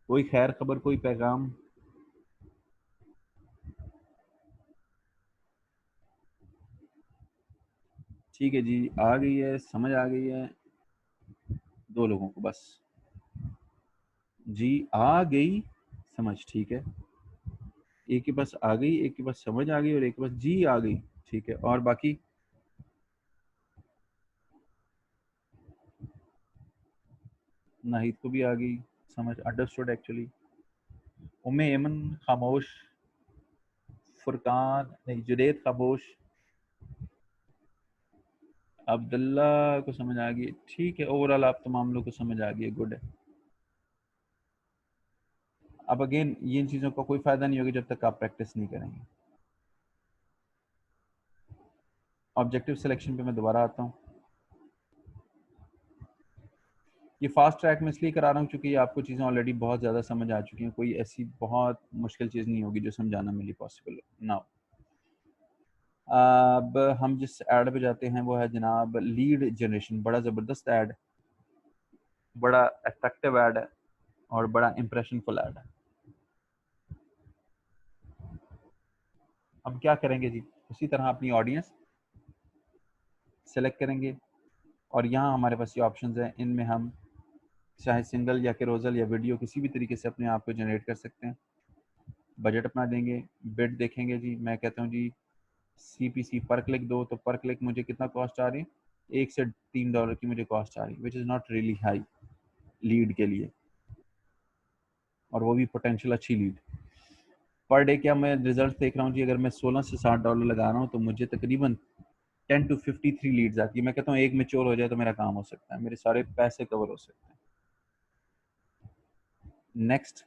कोई खैर खबर, कोई पैगाम? ठीक है जी, आ गई है, समझ आ गई है 2 लोगों को बस। जी आ गई समझ, ठीक है। एक के पास आ गई, एक के पास समझ आ गई और एक के पास जी आ गई, ठीक है। और बाकी नाहिद को भी आ गई समझ, अंडरस्टूड एक्चुअली। उम्मे एमन खामोश, फुरकान नहीं, जुनैद खामोश, अब्दुल्ला को समझ आ गई, ठीक है। ओवरऑल आप तमाम लोग को समझ आ गई है, गुड है। अब अगेन ये इन चीज़ों का कोई फ़ायदा नहीं होगा जब तक आप प्रैक्टिस नहीं करेंगे। ऑब्जेक्टिव सिलेक्शन पे मैं दोबारा आता हूँ। ये फास्ट ट्रैक में इसलिए करा रहा हूँ क्योंकि आपको चीज़ें ऑलरेडी बहुत ज़्यादा समझ आ चुकी हैं, कोई ऐसी बहुत मुश्किल चीज़ नहीं होगी जो समझाना मेरे पॉसिबल ना हो। अब हम जिस ऐड पे जाते हैं वो है जनाब लीड जनरेशन। बड़ा ज़बरदस्त ऐड, बड़ा अट्रैक्टिव ऐड है और बड़ा इम्प्रेशनफुल ऐड है। अब क्या करेंगे जी, उसी तरह अपनी ऑडियंस सेलेक्ट करेंगे और यहाँ हमारे पास ये ऑप्शंस हैं, इनमें हम चाहे सिंगल या कैरोसल या वीडियो किसी भी तरीके से अपने आप को जनरेट कर सकते हैं। बजट अपना देंगे, बिड देखेंगे जी। मैं कहता हूँ जी CPC पर क्लिक दो, तो पर क्लिक मुझे कितना कॉस्ट आ रही है, $1 से $3 की मुझे कॉस्ट आ रही है, which is not really high lead के लिए, और वो भी पोटेंशियल अच्छी लीड। पर डे क्या मैं रिजल्ट देख रहा हूँ जी, अगर मैं $16 से $60 लगा रहा हूँ तो मुझे तकरीबन 10 to 53 लीड्स आती है। मैं कहता हूँ एक मैच्योर हो जाए तो मेरा काम हो सकता है, मेरे सारे पैसे कवर हो सकते हैं। नेक्स्ट,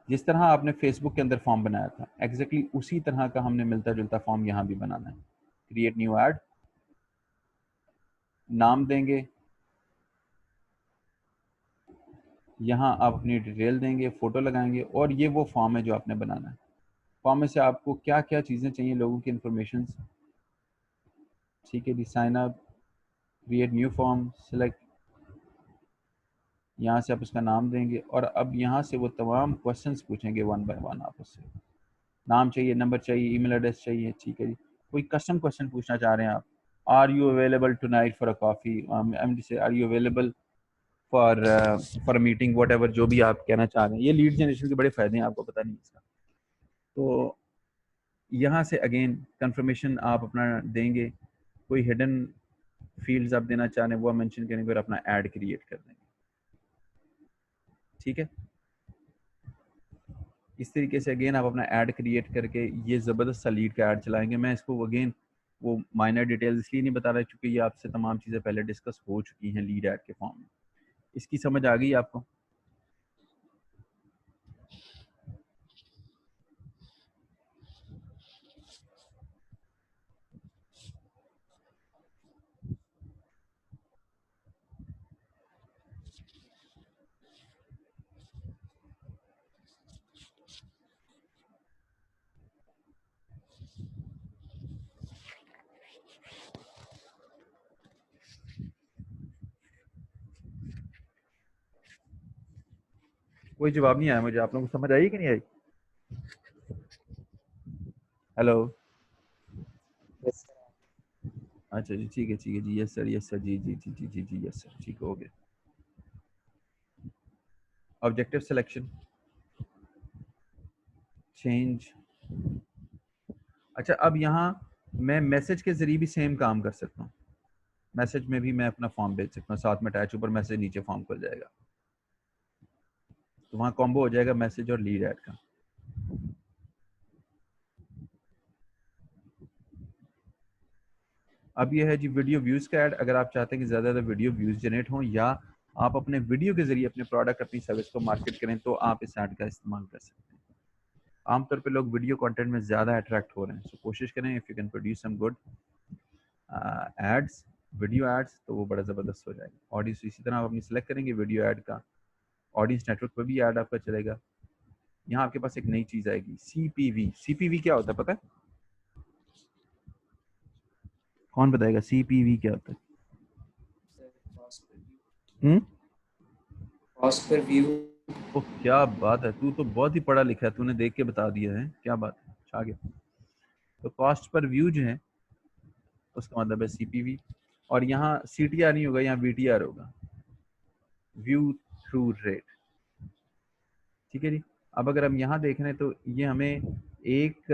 जिस तरह आपने फेसबुक के अंदर फॉर्म बनाया था एग्जैक्टली उसी तरह का हमने मिलता जुलता फॉर्म यहाँ भी बनाना है। क्रिएट न्यू ऐड, नाम देंगे, यहाँ आप अपनी डिटेल देंगे, फ़ोटो लगाएंगे और ये वो फॉर्म है जो आपने बनाना है। फॉर्म में से आपको क्या क्या चीज़ें चाहिए, लोगों की इंफॉर्मेशन, ठीक है जी। Sign up, create new form, select, यहाँ से आप उसका नाम देंगे और अब यहाँ से वो तमाम क्वेश्चंस पूछेंगे वन बाय वन आपस से। नाम चाहिए, नंबर चाहिए, ईमेल एड्रेस चाहिए, ठीक है जी। कोई कस्टम क्वेश्चन पूछना चाह रहे हैं आप, are you available tonight for a coffee, MD से are you available for meeting, whatever, जो भी आप कहना चाह रहे हैं। ये लीड जनरेशन के बड़े फ़ायदे हैं, आपको पता नहीं इसका। तो यहाँ से अगेन कंफर्मेशन आप अपना देंगे, कोई हिडन फील्ड्स आप देना चाह रहे हैं वो मेंशन करेंगे और अपना ऐड क्रिएट कर देंगे, ठीक है। इस तरीके से अगेन आप अपना ऐड क्रिएट करके ये ज़बरदस्त सा लीड का ऐड चलाएंगे। मैं इसको अगेन वो माइनर डिटेल्स इसलिए नहीं बता रहा क्योंकि ये आपसे तमाम चीज़ें पहले डिस्कस हो चुकी हैं लीड ऐड के फॉर्म में। इसकी समझ आ गई आपको? कोई जवाब नहीं आया मुझे। आप लोगों को समझ आई कि नहीं आई? हेलो। अच्छा जी, ठीक है जी, यस सर, यस सर, जी जी जी जी जी जी, यस सर, ठीक हो गया। Objective selection, change. अच्छा, अब यहाँ मैं मैसेज के जरिए भी सेम काम कर सकता हूँ। मैसेज में भी मैं अपना फॉर्म भेज सकता हूँ, साथ में अटैच, ऊपर मैसेज, नीचे फॉर्म खुल जाएगा। तो वहाँ कॉम्बो हो जाएगा मैसेज और लीड ऐड का। अब ये है जी वीडियो व्यूज़ का ऐड। अगर आप चाहते हैं कि ज़्यादा ज़्यादा वीडियो व्यूज़ जनरेट हों या आप अपने वीडियो के जरिए अपने प्रोडक्ट, अपनी सर्विस को मार्केट करें, तो आप इस ऐड का इस्तेमाल कर सकते हैं। आमतौर पे लोग वीडियो कंटेंट में ज़्यादा अट्रैक्ट हो रहे हैं, सो कोशिश करें if you can produce some good ads, video ads, तो वो बड़ा ज़बरदस्त हो जाएगा। ऑडियंस इसी तरह आप अपनी सेलेक्ट करेंगे वीडियो ऐड का, ऑडियंस नेटवर्क पर भी ऐड आपका चलेगा। यहाँ आपके पास एक नई चीज़ आएगी, CPV। CPV क्या होता है पता है? कौन बताएगा CPV क्या होता है? Cost per view. ओ क्या बात है, तू तो बहुत ही पढ़ा लिखा है, तूने देख के बता दिया है, क्या बात है, छा गया। तो कॉस्ट पर व्यू जो है उसका मतलब है CPV, और यहाँ CTR नहीं होगा, यहाँ VTR होगा, व्यू थ्रू रेट। ठीक है जी। अब अगर हम यहाँ देख रहे हैं तो ये हमें एक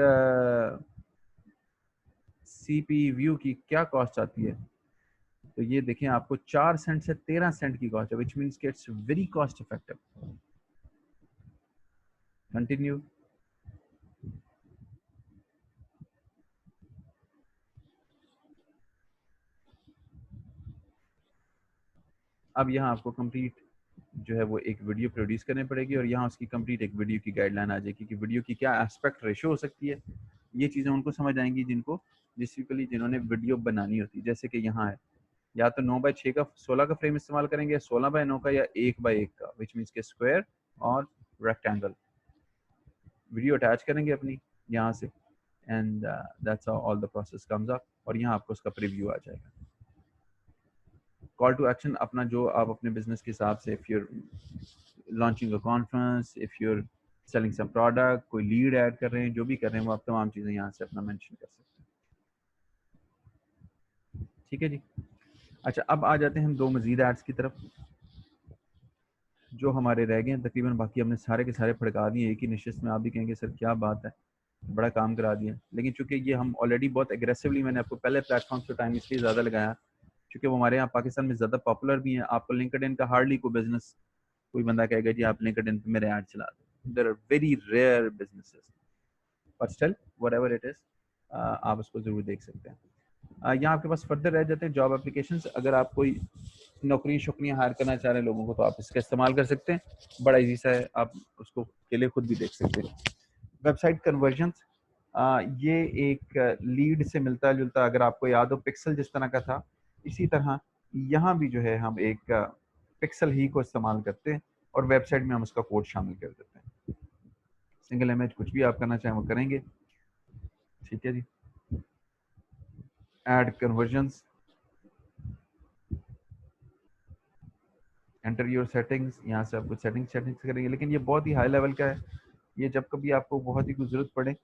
CPV की क्या कॉस्ट आती है, तो ये देखें आपको 4 सेंट से 13 सेंट की कॉस्ट है, विच मीन्स कि it's very cost effective. Continue. अब यहाँ आपको कंप्लीट जो है वो एक वीडियो प्रोड्यूस करनी पड़ेगी, और यहाँ उसकी कंप्लीट एक वीडियो की गाइडलाइन आ जाएगी कि वीडियो की क्या एस्पेक्ट रेशो हो सकती है। ये चीज़ें उनको समझ आएंगी जिनको बेसिकली जिन्होंने वीडियो बनानी होती है। जैसे कि यहाँ है, या तो 9x6 का 16 का फ्रेम इस्तेमाल करेंगे, 16x9 का, या 1x1 का, विच मीन्स के स्क्वायर और रेक्टेंगल। वीडियो अटैच करेंगे अपनी यहाँ से, and that's how all the process comes up, और यहाँ आपको उसका प्रीव्यू आ जाएगा। कॉल टू एक्शन अपना जो आप अपने बिजनेस के हिसाब से, if you're launching a conference, if you're selling some product, कोई लीड ऐड कर रहे हैं, जो भी कर रहे हैं वो आप तमाम चीज़ें यहाँ से अपना मेंशन कर सकते हैं। ठीक है जी। अच्छा, अब आ जाते हैं हम 2 मज़ीद एड्स की तरफ जो हमारे रह गए हैं तकरीबन, बाकी हमने सारे के सारे फड़का दिए एक ही नशिस्त में। आप भी कहेंगे सर क्या बात है, बड़ा काम करा दिया, लेकिन चूंकि ये हम ऑलरेडी बहुत एग्रेसिवली, मैंने आपको पहले प्लेटफॉर्म से टाइम इसलिए ज़्यादा लगाया क्योंकि वो हमारे यहाँ पाकिस्तान में ज़्यादा पॉपुलर भी हैं। आपको लिंक्डइन का हार्डली कोई बिजनेस, कोई बंदा कहेगा जी आप लिंक्डइन पे मेरे ऐड चला दो। There are very rare businesses, but still whatever it is, आप उसको ज़रूर देख सकते हैं। यहाँ आपके पास फर्दर रह जाते हैं जॉब एप्लीकेशंस। अगर आप कोई नौकरियाँ हायर करना चाह रहे हैं लोगों को, तो आप इसका इस्तेमाल कर सकते हैं, बड़ा इजी सा है, आप उसको के लिए खुद भी देख सकते हैं। वेबसाइट कन्वर्जन्स, ये एक लीड से मिलता जुलता, अगर आपको याद हो पिक्सल जिस तरह का था, इसी तरह यहाँ भी जो है हम एक पिक्सल ही को इस्तेमाल करते हैं, और वेबसाइट में हम उसका कोड शामिल कर देते हैं। सिंगल इमेज कुछ भी आप करना चाहें वो करेंगे। ठीक है जी। Add conversions, enter your settings, यहाँ से आप कुछ सेटिंग्स करेंगे, लेकिन ये बहुत ही हाई लेवल का है। ये जब कभी आपको बहुत ही कुछ ज़रूरत पड़े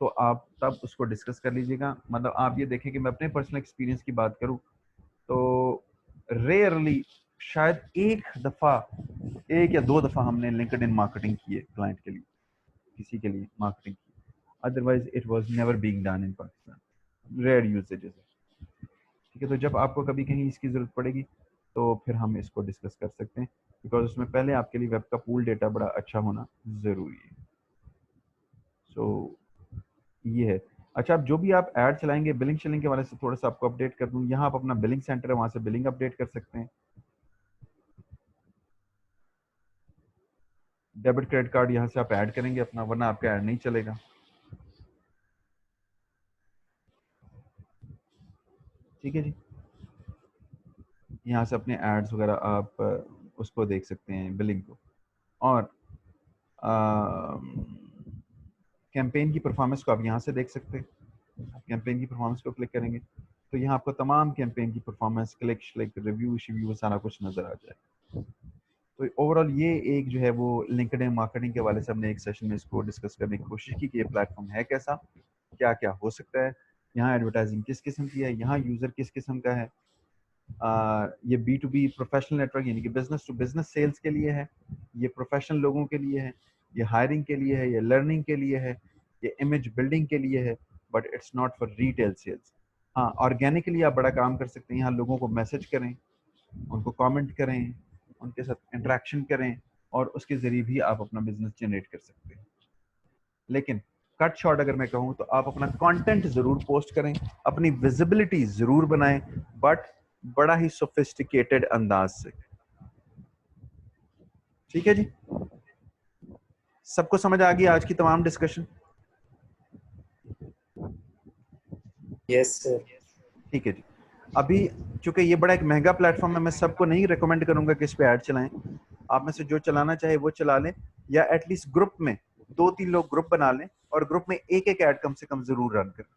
तो आप तब उसको डिस्कस कर लीजिएगा। मतलब आप ये देखें कि मैं अपने पर्सनल एक्सपीरियंस की बात करूँ तो रेयरली, शायद एक या दो दफ़ा हमने लिंक्डइन मार्केटिंग की है क्लाइंट के लिए, किसी के लिए मार्केटिंग की, otherwise it was never being done in Pakistan, rare usages है। ठीक है, तो जब आपको कभी कहीं इसकी ज़रूरत पड़ेगी तो फिर हम इसको डिस्कस कर सकते हैं, बिकॉज उसमें पहले आपके लिए वेब का पूल डेटा बड़ा अच्छा होना ज़रूरी है। सो ये है। अच्छा, अब जो भी आप ऐड चलाएंगे, बिलिंग शिलिंग के बारे से थोड़ा सा आपको अपडेट कर दूं। यहाँ आप अपना बिलिंग सेंटर है, वहाँ से बिलिंग अपडेट कर सकते हैं। डेबिट क्रेडिट कार्ड यहाँ से आप ऐड करेंगे अपना, वरना आपका ऐड नहीं चलेगा। ठीक है जी। यहाँ से अपने एड्स वगैरह आप उसको देख सकते हैं, बिलिंग को। और कैंपेन की परफॉर्मेंस को आप यहाँ से देख सकते हैं। कैंपेन की परफॉर्मेंस को क्लिक करेंगे तो यहाँ आपको तमाम कैंपेन की परफॉर्मेंस, क्लिक, रिव्यू, शिव्यू, सारा कुछ नजर आ जाए। तो ओवरऑल ये एक जो है वो लिंक्डइन मार्केटिंग के वाले से हमने एक सेशन में इसको डिस्कस करने की कोशिश की कि ये प्लेटफॉर्म है कैसा, क्या क्या हो सकता है, यहाँ एडवर्टाइजिंग किस किस्म की है, यहाँ यूज़र किस किस्म का है, ये B2B प्रोफेशनल नेटवर्क यानी कि बिजनेस टू बिजनेस सेल्स के लिए है, ये प्रोफेशनल लोगों के लिए है, ये हायरिंग के लिए है, ये लर्निंग के लिए है, ये इमेज बिल्डिंग के लिए है, but it's not for retail sales. हाँ, ऑर्गेनिकली आप बड़ा काम कर सकते हैं, यहाँ लोगों को मैसेज करें, उनको कमेंट करें, उनके साथ इंटरेक्शन करें और उसके ज़रिए भी आप अपना बिजनेस जनरेट कर सकते हैं। लेकिन कट शॉर्ट अगर मैं कहूँ तो आप अपना कंटेंट ज़रूर पोस्ट करें, अपनी विजिबिलिटी ज़रूर बनाएं, बट बड़ा ही सोफिस्टिकेटेड अंदाज से। ठीक है जी, सबको समझ आ गई आज की तमाम डिस्कशन? Yes sir. ठीक है जी। अभी चूंकि ये बड़ा एक महंगा प्लेटफॉर्म है, मैं सबको नहीं रिकमेंड करूंगा कि इस पे ऐड चलाएं। आप में से जो चलाना चाहे वो चला लें, या एटलीस्ट ग्रुप में 2-3 लोग ग्रुप बना लें और ग्रुप में एक एक ऐड कम से कम जरूर रन करें।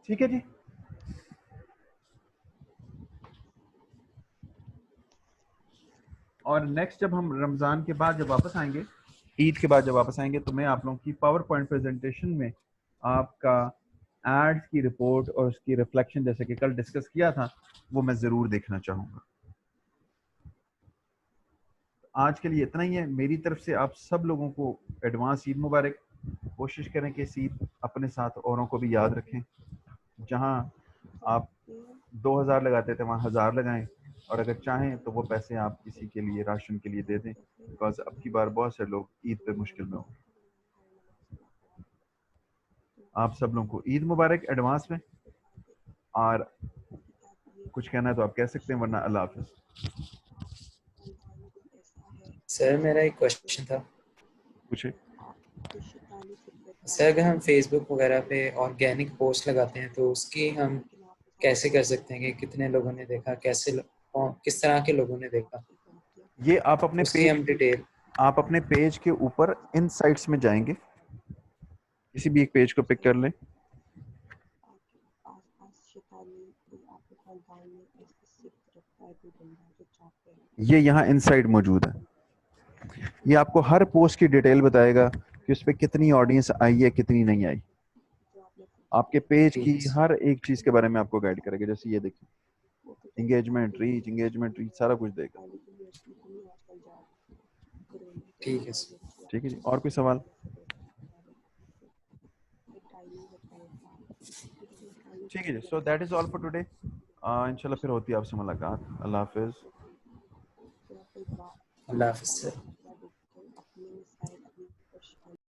ठीक है जी। और नेक्स्ट जब हम रमजान के बाद जब वापस आएंगे, ईद के बाद जब वापस आएंगे, तो मैं आप लोगों की पावर पॉइंट प्रेजेंटेशन में आपका एड्स की रिपोर्ट और उसकी रिफ्लेक्शन जैसे कि कल डिस्कस किया था वो मैं जरूर देखना चाहूंगा। आज के लिए इतना ही है मेरी तरफ से। आप सब लोगों को एडवांस ईद मुबारक। कोशिश करें कि इस ईद अपने साथ औरों को भी याद रखें। जहां आप 2000 लगाते थे वहां 1000 लगाएं, और अगर चाहें तो वो पैसे आप किसी के लिए राशन के लिए दे दें, बिकॉज अब की बार बहुत से लोग ईद पे मुश्किल में होंगे। आप सब लोगों को ईद मुबारक एडवांस में, और कुछ कहना है तो आप कह सकते हैं, वरना अल्लाह हाफिज। सर मेरा एक क्वेश्चन था। पूछे। सर अगर हम फेसबुक वगैरह पे ऑर्गेनिक पोस्ट लगाते हैं तो उसकी हम कैसे कर सकते हैं कि कितने लोगों ने देखा, कैसे किस तरह के लोगों ने देखा, ये आप अपने उसकी हम डिटेल। आप अपने पेज के ऊपर इनसाइट्स में जाएंगे, किसी भी एक पेज को पिक कर लें। ये यहाँ इनसाइट मौजूद है। ये आपको हर पोस्ट की डिटेल बताएगा कि उस पर कितनी ऑडियंस आई है, कितनी नहीं आई। आपके पेज की हर एक चीज के बारे में आपको गाइड करेगा। जैसे ये देखिए, एंगेजमेंट रीच सारा कुछ देगा। ठीक है सर। ठीक है जी, और कोई सवाल? ठीक है जी, so that is all for today. इंशाल्लाह फिर होती है आपसे मुलाकात। अल्लाह हाफिज। अल्लाह हाफिज सर।